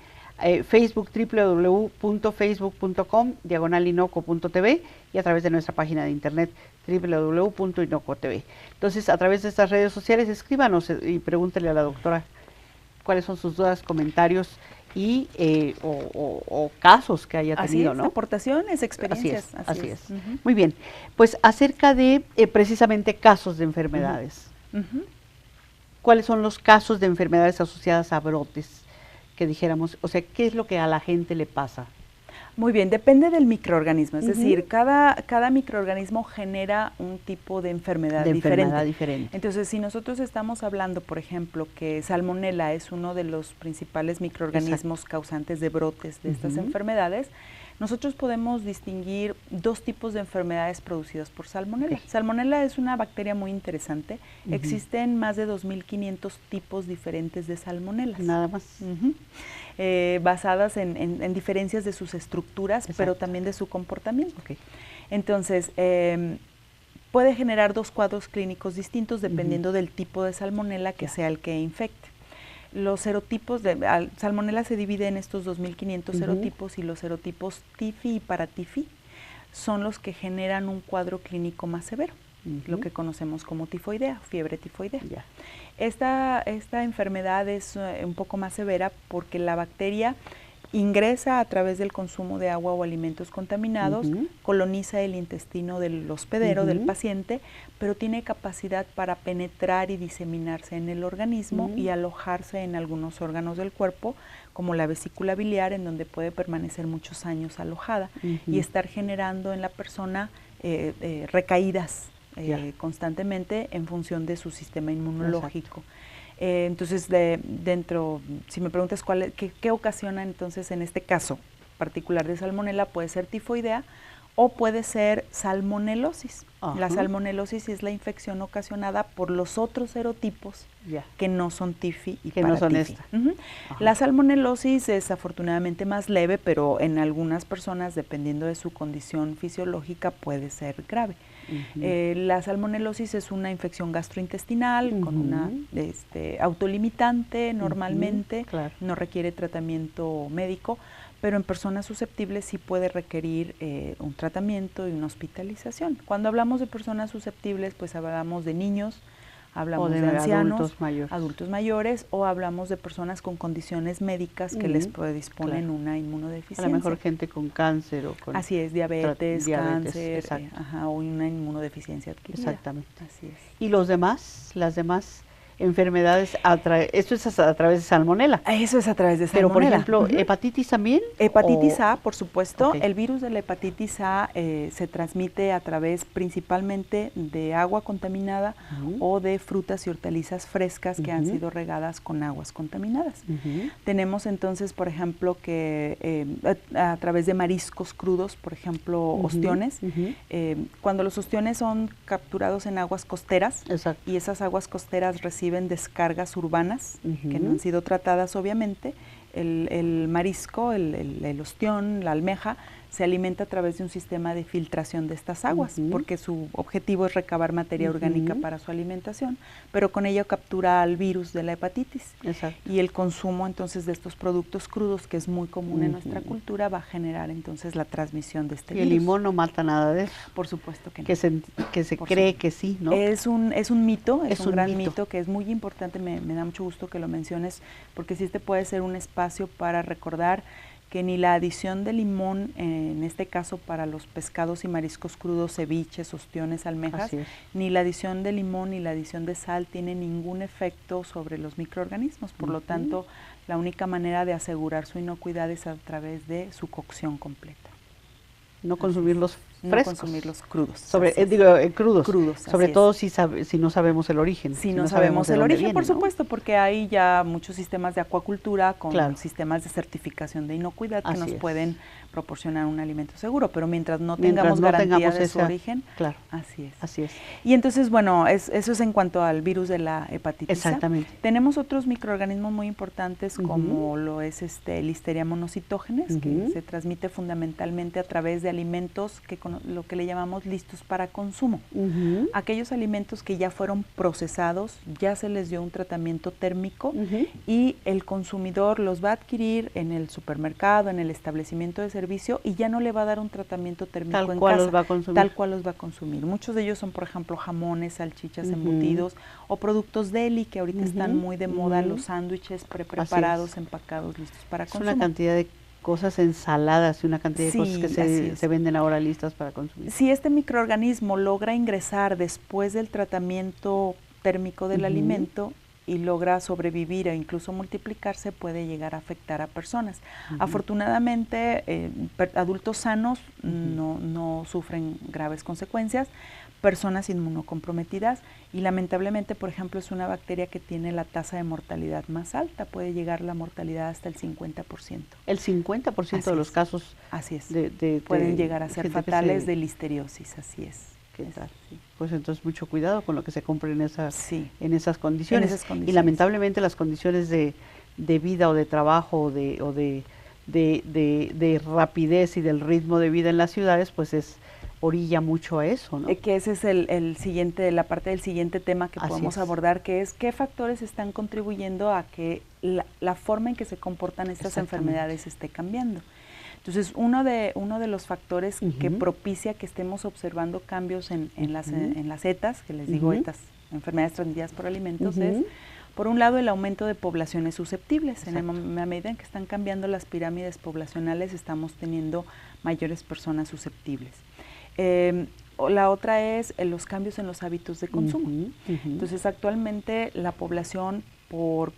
Facebook, www.facebook.com/inocuo.tv, y a través de nuestra página de internet www.inocuotv. Entonces, a través de estas redes sociales, escríbanos y pregúntele a la doctora cuáles son sus dudas, comentarios y o casos que haya tenido, así es, ¿no? Aportaciones, experiencias. Así es. Muy bien. Pues acerca de precisamente casos de enfermedades. ¿Cuáles son los casos de enfermedades asociadas a brotes? Que dijéramos, o sea, ¿qué es lo que a la gente le pasa? Muy bien, depende del microorganismo, es decir, cada microorganismo genera un tipo de enfermedad diferente. Entonces, si nosotros estamos hablando, por ejemplo, que Salmonella es uno de los principales microorganismos causantes de brotes de estas enfermedades, nosotros podemos distinguir dos tipos de enfermedades producidas por Salmonella. Salmonella es una bacteria muy interesante. Existen más de 2.500 tipos diferentes de Salmonellas. Nada más. Basadas en diferencias de sus estructuras, pero también de su comportamiento. Entonces, puede generar dos cuadros clínicos distintos dependiendo del tipo de Salmonella que sea el que infecte. Los serotipos de Salmonella se divide en estos 2.500 serotipos, y los serotipos TIFI y paratifi son los que generan un cuadro clínico más severo, lo que conocemos como tifoidea, fiebre tifoidea. Esta enfermedad es un poco más severa porque la bacteria ingresa a través del consumo de agua o alimentos contaminados, coloniza el intestino del hospedero, del paciente, pero tiene capacidad para penetrar y diseminarse en el organismo y alojarse en algunos órganos del cuerpo, como la vesícula biliar, en donde puede permanecer muchos años alojada y estar generando en la persona recaídas constantemente en función de su sistema inmunológico. Entonces, si me preguntas qué ocasiona entonces en este caso particular de Salmonella, puede ser tifoidea o puede ser salmonelosis. La salmonelosis es la infección ocasionada por los otros serotipos que no son tifi y que no son esta. La salmonelosis es afortunadamente más leve, pero en algunas personas, dependiendo de su condición fisiológica, puede ser grave. La salmonelosis es una infección gastrointestinal con una autolimitante normalmente, no requiere tratamiento médico, pero en personas susceptibles sí puede requerir un tratamiento y una hospitalización. Cuando hablamos de personas susceptibles, pues hablamos de niños, hablamos de ancianos, adultos mayores, o hablamos de personas con condiciones médicas que les predisponen una inmunodeficiencia. A lo mejor gente con cáncer o con... Así es, diabetes, cáncer, o una inmunodeficiencia adquirida. Exactamente. Así es. ¿Y los demás, las demás enfermedades? Esto es a través de Salmonella. Eso es a través de Pero, Salmonella. por ejemplo, ¿hepatitis también? Hepatitis A, por supuesto. El virus de la hepatitis A se transmite a través principalmente de agua contaminada o de frutas y hortalizas frescas que han sido regadas con aguas contaminadas. Tenemos entonces, por ejemplo, que a través de mariscos crudos, por ejemplo, ostiones, cuando los ostiones son capturados en aguas costeras y esas aguas costeras reciben descargas urbanas que no han sido tratadas, obviamente, el marisco, el ostión, la almeja, se alimenta a través de un sistema de filtración de estas aguas, porque su objetivo es recabar materia orgánica para su alimentación, pero con ello captura al virus de la hepatitis. Y el consumo entonces de estos productos crudos, que es muy común en nuestra cultura, va a generar entonces la transmisión de este virus. ¿Y el limón no mata nada de eso? Por supuesto que no. Que se cree que sí, ¿no? Es un mito, es un gran mito que es muy importante, me da mucho gusto que lo menciones, porque sí puede ser un espacio para recordar que ni la adición de limón, en este caso para los pescados y mariscos crudos, ceviches, ostiones, almejas, ni la adición de limón ni la adición de sal tiene ningún efecto sobre los microorganismos. Por lo tanto, la única manera de asegurar su inocuidad es a través de su cocción completa. No consumirlos frescos. No consumirlos crudos. Crudos. Crudos, sobre todo si no sabemos el origen. Si no sabemos el origen, viene, por supuesto, porque hay ya muchos sistemas de acuacultura con sistemas de certificación de inocuidad que nos pueden proporcionar un alimento seguro, pero mientras no tengamos garantía de su origen, así es. Y entonces, bueno, eso es en cuanto al virus de la hepatitis A. Exactamente. Tenemos otros microorganismos muy importantes como lo es Listeria monocytogenes, que se transmite fundamentalmente a través de alimentos lo que le llamamos listos para consumo. Aquellos alimentos que ya fueron procesados, ya se les dio un tratamiento térmico y el consumidor los va a adquirir en el supermercado, en el establecimiento de servicio y ya no le va a dar un tratamiento térmico en casa. Tal cual los va a consumir. Muchos de ellos son, por ejemplo, jamones, salchichas, embutidos o productos deli que ahorita están muy de moda, los sándwiches preparados, empacados, listos para consumo. Es una cantidad de cosas, ensaladas y una cantidad de cosas que se venden ahora listas para consumir. Si este microorganismo logra ingresar después del tratamiento térmico del alimento y logra sobrevivir e incluso multiplicarse, puede llegar a afectar a personas. Afortunadamente, adultos sanos no sufren graves consecuencias, personas inmunocomprometidas y lamentablemente, por ejemplo, es una bacteria que tiene la tasa de mortalidad más alta, puede llegar la mortalidad hasta el 50%. El 50% de los casos pueden llegar a ser fatales de listeriosis, así es. ¿Qué tal? Pues entonces mucho cuidado con lo que se compre en esas condiciones. Y lamentablemente las condiciones de vida o de trabajo o de rapidez y del ritmo de vida en las ciudades, pues orilla mucho a eso, ¿no? Que ese es la parte del siguiente tema que podemos abordar, que es qué factores están contribuyendo a que la forma en que se comportan estas enfermedades esté cambiando. Entonces, uno de los factores que propicia que estemos observando cambios en las ETAs, que les digo ETAs, enfermedades transmitidas por alimentos, es, por un lado, el aumento de poblaciones susceptibles. En la medida en que están cambiando las pirámides poblacionales, estamos teniendo mayores personas susceptibles. La otra es los cambios en los hábitos de consumo. Entonces, actualmente la población, por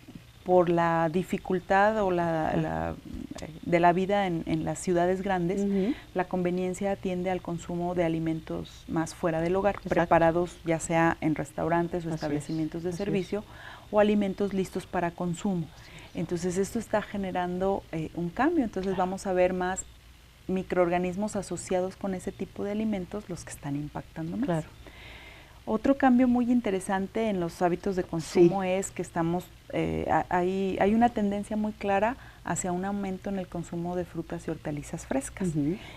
la dificultad o de la vida en las ciudades grandes, la conveniencia tiende al consumo de alimentos más fuera del hogar, preparados ya sea en restaurantes o establecimientos de servicio, o alimentos listos para consumo. Entonces esto está generando un cambio, entonces vamos a ver más microorganismos asociados con ese tipo de alimentos, los que están impactando más. Claro. Otro cambio muy interesante en los hábitos de consumo es que hay una tendencia muy clara hacia un aumento en el consumo de frutas y hortalizas frescas.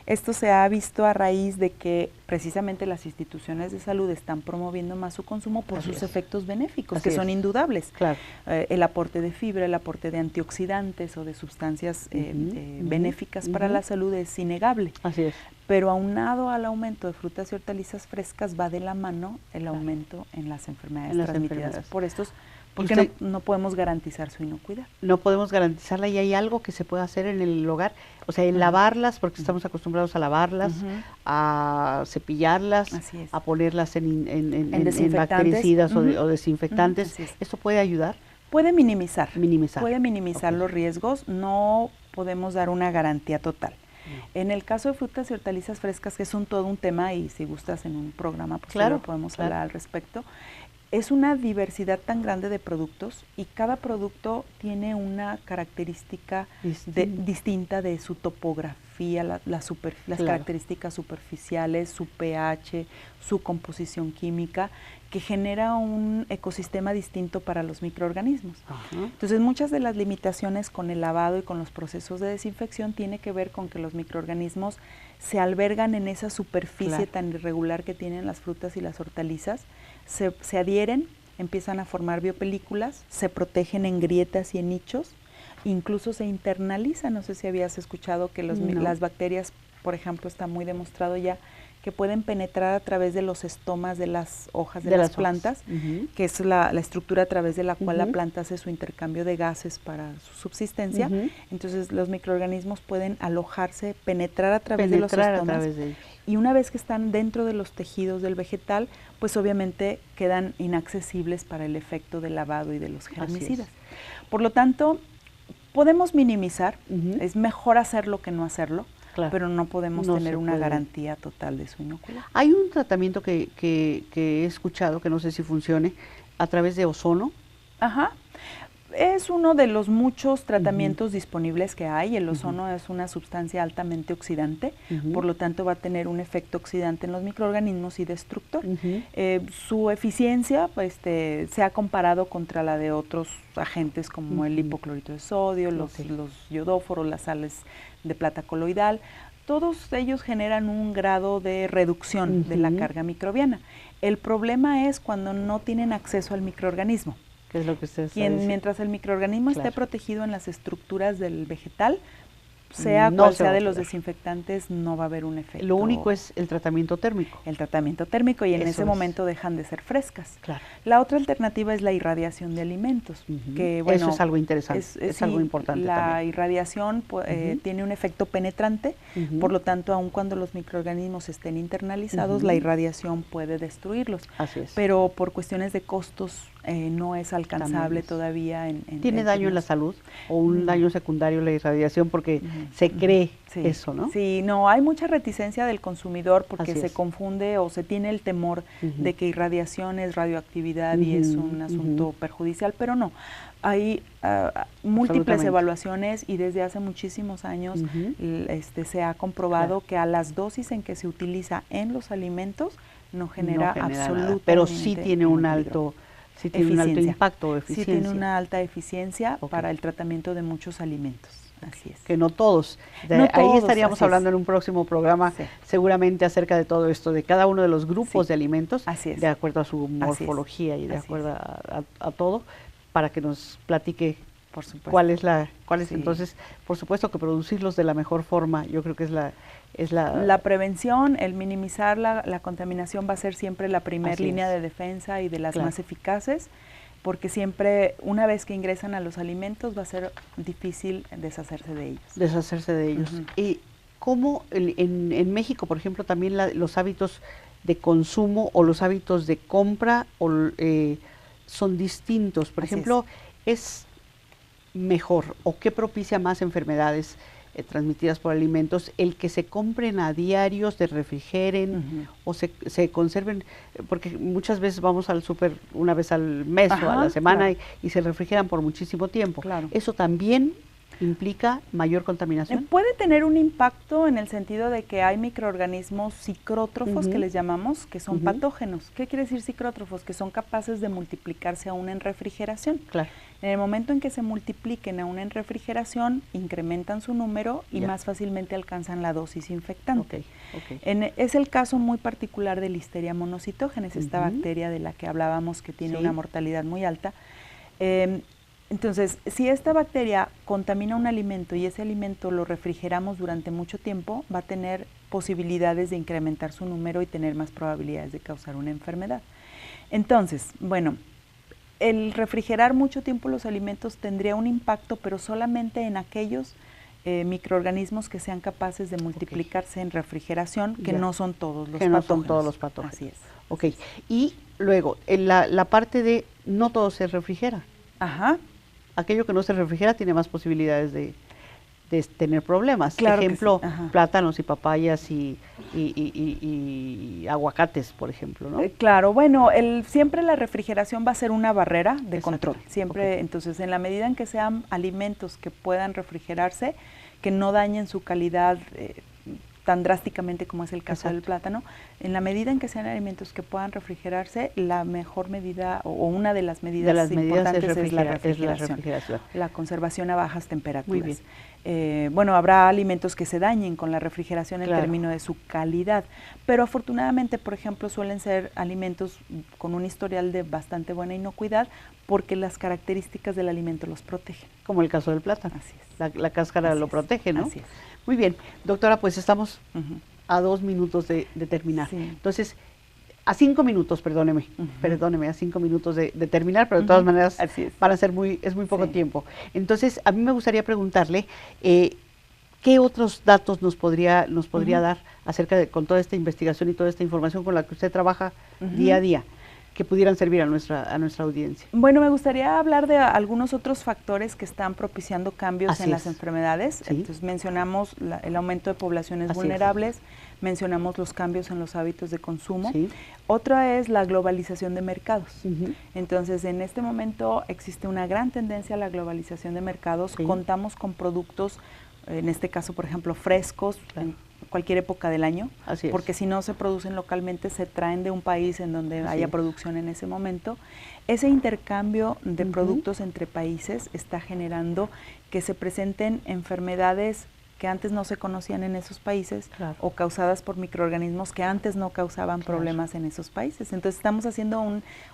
Esto se ha visto a raíz de que precisamente las instituciones de salud están promoviendo más su consumo por sus efectos benéficos, que son indudables. Claro. El aporte de fibra, el aporte de antioxidantes o de sustancias benéficas para la salud es innegable. Así es. Pero aunado al aumento de frutas y hortalizas frescas va de la mano el aumento en las enfermedades transmitidas por estos, porque no podemos garantizar su inocuidad. No podemos garantizarla, y hay algo que se puede hacer en el hogar, o sea, el lavarlas, porque estamos acostumbrados a lavarlas, a cepillarlas, a ponerlas en bactericidas o desinfectantes. ¿Esto puede ayudar? Puede minimizar. Puede minimizar los riesgos, no podemos dar una garantía total. En el caso de frutas y hortalizas frescas, que son todo un tema, y si gustas en un programa posterior podemos hablar al respecto, es una diversidad tan grande de productos y cada producto tiene una característica distinta de su topografía, las características superficiales, su pH, su composición química, que genera un ecosistema distinto para los microorganismos. Entonces, muchas de las limitaciones con el lavado y con los procesos de desinfección tiene que ver con que los microorganismos se albergan en esa superficie tan irregular que tienen las frutas y las hortalizas, se adhieren, empiezan a formar biopelículas, se protegen en grietas y en nichos, incluso se internalizan. No sé si habías escuchado que las bacterias, por ejemplo, está muy demostrado ya, que pueden penetrar a través de los estomas de las hojas de las plantas, que es la estructura a través de la cual la planta hace su intercambio de gases para su subsistencia. Entonces los microorganismos pueden alojarse, penetrar a través de los estomas, y una vez que están dentro de los tejidos del vegetal, pues obviamente quedan inaccesibles para el efecto del lavado y de los germicidas. Por lo tanto, podemos minimizar, es mejor hacerlo que no hacerlo. pero no podemos tener una garantía total de su inocuidad. Hay un tratamiento que he escuchado, que no sé si funcione, a través de ozono. Ajá. Es uno de los muchos tratamientos disponibles que hay. El ozono es una sustancia altamente oxidante, por lo tanto va a tener un efecto oxidante en los microorganismos y destructor. Su eficiencia se ha comparado contra la de otros agentes como el hipoclorito de sodio, los yodóforos, las sales de plata coloidal. Todos ellos generan un grado de reducción de la carga microbiana. El problema es cuando no tienen acceso al microorganismo. ¿Qué es lo que usted está diciendo? Mientras el microorganismo esté protegido en las estructuras del vegetal, sea cual sea de los desinfectantes, no va a haber un efecto. Lo único es el tratamiento térmico. El tratamiento térmico, y en ese momento dejan de ser frescas. Claro. La otra alternativa es la irradiación de alimentos. Que, bueno, eso es algo interesante, es algo importante la irradiación tiene un efecto penetrante, por lo tanto, aun cuando los microorganismos estén internalizados, la irradiación puede destruirlos. Así es. Pero por cuestiones de costos, no es alcanzable todavía. ¿Tiene daño en la salud o un daño secundario la irradiación? Porque se cree eso, ¿no? Sí, no, hay mucha reticencia del consumidor porque se confunde o se tiene el temor de que irradiación es radioactividad y es un asunto perjudicial, pero no. Hay múltiples evaluaciones y desde hace muchísimos años se ha comprobado que a las dosis en que se utiliza en los alimentos no genera absolutamente nada, pero sí tiene un alto... Sí tiene un alto impacto o eficiencia. Sí tiene una alta eficiencia para el tratamiento de muchos alimentos. Así es. Que no todos. Ahí estaríamos hablando en un próximo programa seguramente acerca de todo esto, de cada uno de los grupos de alimentos, de acuerdo a su morfología y de acuerdo a todo, para que nos platique por supuesto. cuál es entonces, por supuesto que producirlos de la mejor forma, yo creo que es la prevención, el minimizar la contaminación va a ser siempre la primera línea de defensa y de las más eficaces, porque siempre, una vez que ingresan a los alimentos, va a ser difícil deshacerse de ellos. ¿Y cómo en México, por ejemplo, también los hábitos de consumo o los hábitos de compra son distintos? Por ejemplo, ¿es mejor o qué propicia más enfermedades transmitidas por alimentos, el que se compren a diario, se refrigeren o se conserven? Porque muchas veces vamos al súper una vez al mes o a la semana y se refrigeran por muchísimo tiempo. ¿Eso también implica mayor contaminación? Puede tener un impacto en el sentido de que hay microorganismos psicrótrofos que les llamamos, que son patógenos. ¿Qué quiere decir psicrótrofos? Que son capaces de multiplicarse aún en refrigeración. En el momento en que se multipliquen aún en refrigeración, incrementan su número y más fácilmente alcanzan la dosis infectante. Es el caso muy particular de Listeria monocytogenes, esta bacteria de la que hablábamos que tiene una mortalidad muy alta. Entonces, si esta bacteria contamina un alimento y ese alimento lo refrigeramos durante mucho tiempo, va a tener posibilidades de incrementar su número y tener más probabilidades de causar una enfermedad. Entonces, bueno, el refrigerar mucho tiempo los alimentos tendría un impacto, pero solamente en aquellos microorganismos que sean capaces de multiplicarse en refrigeración, que no son todos los patógenos. No son todos los patógenos. Así es. Ok, y luego, en la parte de no todo se refrigera. Aquello que no se refrigera tiene más posibilidades de tener problemas. Claro. Ejemplo, plátanos y papayas y aguacates, por ejemplo, ¿no? Claro, bueno, siempre la refrigeración va a ser una barrera de control. Siempre, entonces, en la medida en que sean alimentos que puedan refrigerarse, que no dañen su calidad tan drásticamente como es el caso del plátano, en la medida en que sean alimentos que puedan refrigerarse, la mejor medida o una de las medidas importantes es la refrigeración. La conservación a bajas temperaturas. Muy bien. Bueno, habrá alimentos que se dañen con la refrigeración en términos de su calidad, pero afortunadamente, por ejemplo, suelen ser alimentos con un historial de bastante buena inocuidad porque las características del alimento los protegen. Como el caso del plátano. Así es. La cáscara lo protege, ¿no? Así es. Muy bien. Doctora, pues estamos a 2 minutos de terminar. Entonces, a 5 minutos, perdóneme, a 5 minutos de terminar, pero de todas maneras van a ser es muy poco tiempo. Entonces, a mí me gustaría preguntarle, ¿qué otros datos nos podría dar acerca con toda esta investigación y toda esta información con la que usted trabaja día a día? que pudieran servir a nuestra audiencia. Bueno, me gustaría hablar de algunos otros factores que están propiciando cambios en las enfermedades. Sí. Entonces mencionamos el aumento de poblaciones vulnerables, mencionamos los cambios en los hábitos de consumo. Sí. Otra es la globalización de mercados. Entonces, en este momento existe una gran tendencia a la globalización de mercados. Sí. Contamos con productos, en este caso, por ejemplo, frescos, en cualquier época del año, porque si no se producen localmente, se traen de un país en donde haya producción en ese momento. Ese intercambio de productos entre países está generando que se presenten enfermedades que antes no se conocían en esos países o causadas por microorganismos que antes no causaban problemas en esos países. Entonces estamos haciendo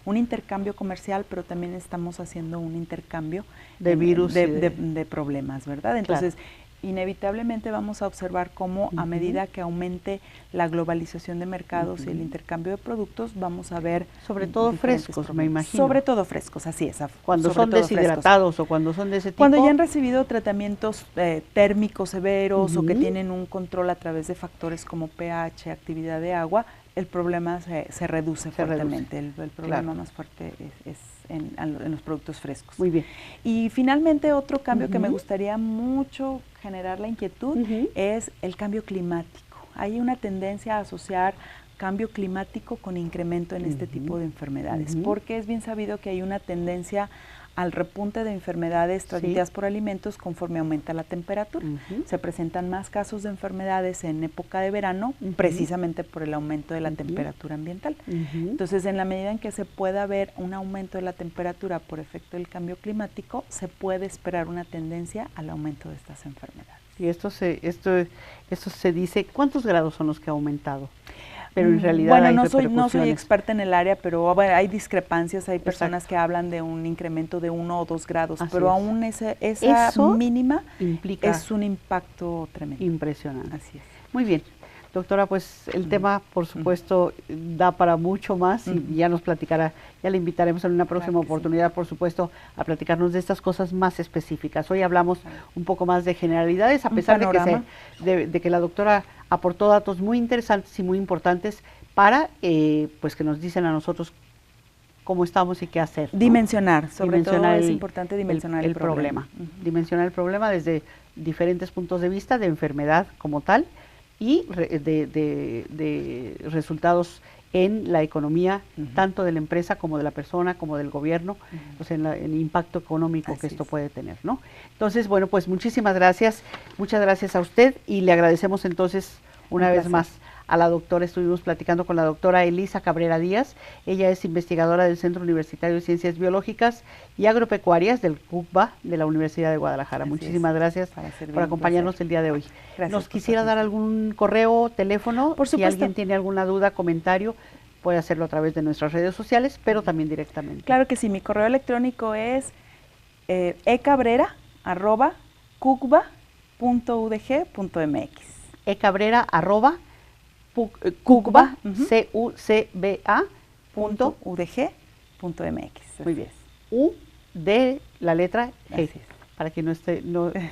un intercambio comercial, pero también estamos haciendo un intercambio de virus, de problemas, ¿verdad? Entonces, inevitablemente vamos a observar cómo a medida que aumente la globalización de mercados y el intercambio de productos, vamos a ver sobre todo frescos, me imagino. Sobre todo frescos, así es. Cuando son deshidratados o cuando son de ese tipo. Cuando ya han recibido tratamientos térmicos severos o que tienen un control a través de factores como pH, actividad de agua, el problema se reduce fuertemente. El problema más fuerte es en los productos frescos. Muy bien. Y finalmente otro cambio que me gustaría mucho generar la inquietud es el cambio climático. Hay una tendencia a asociar cambio climático con incremento en este tipo de enfermedades, porque es bien sabido que hay una tendencia al repunte de enfermedades transmitidas por alimentos conforme aumenta la temperatura. Se presentan más casos de enfermedades en época de verano, precisamente por el aumento de la temperatura ambiental. Entonces, en la medida en que se pueda ver un aumento de la temperatura por efecto del cambio climático, se puede esperar una tendencia al aumento de estas enfermedades. Y esto se dice, ¿cuántos grados son los que ha aumentado? Pero en realidad bueno, hay no soy experta en el área, pero hay discrepancias, hay personas que hablan de un incremento de 1 o 2 grados, pero aún esa mínima implica es un impacto tremendo. Impresionante. Así es. Muy bien. Doctora, pues el tema, por supuesto, da para mucho más y ya nos platicará, ya le invitaremos en una próxima oportunidad, por supuesto, a platicarnos de estas cosas más específicas. Hoy hablamos un poco más de generalidades, a pesar de que la doctora aportó datos muy interesantes y muy importantes para, pues que nos dicen a nosotros cómo estamos y qué hacer, ¿no? Dimensionar, sobre todo es importante dimensionar el problema. Dimensionar el problema desde diferentes puntos de vista de enfermedad como tal, y de resultados en la economía, tanto de la empresa como de la persona, como del gobierno, pues en el impacto económico que esto puede tener, ¿no? Entonces, bueno, pues muchísimas gracias, muchas gracias a usted y le agradecemos entonces una vez más a la doctora. Estuvimos platicando con la doctora Elisa Cabrera Díaz. Ella es investigadora del Centro Universitario de Ciencias Biológicas y Agropecuarias del CUCBA de la Universidad de Guadalajara. Muchísimas gracias por acompañarnos el día de hoy. ¿Nos quisiera dar algún correo, teléfono? Por supuesto. Si alguien tiene alguna duda, comentario, puede hacerlo a través de nuestras redes sociales, pero también directamente. Claro que sí, mi correo electrónico es ecabrera@cucba.udg.mx. ecabrera@cucba, cucba.udg.mx. Muy bien. U de la letra G, para que no esté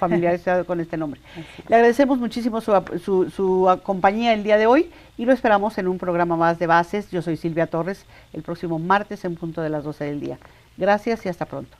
familiarizado con este nombre. Le agradecemos muchísimo su compañía el día de hoy y lo esperamos en un programa más de Bases. Yo soy Silvia Torres, el próximo martes en punto de las 12 del día. Gracias y hasta pronto.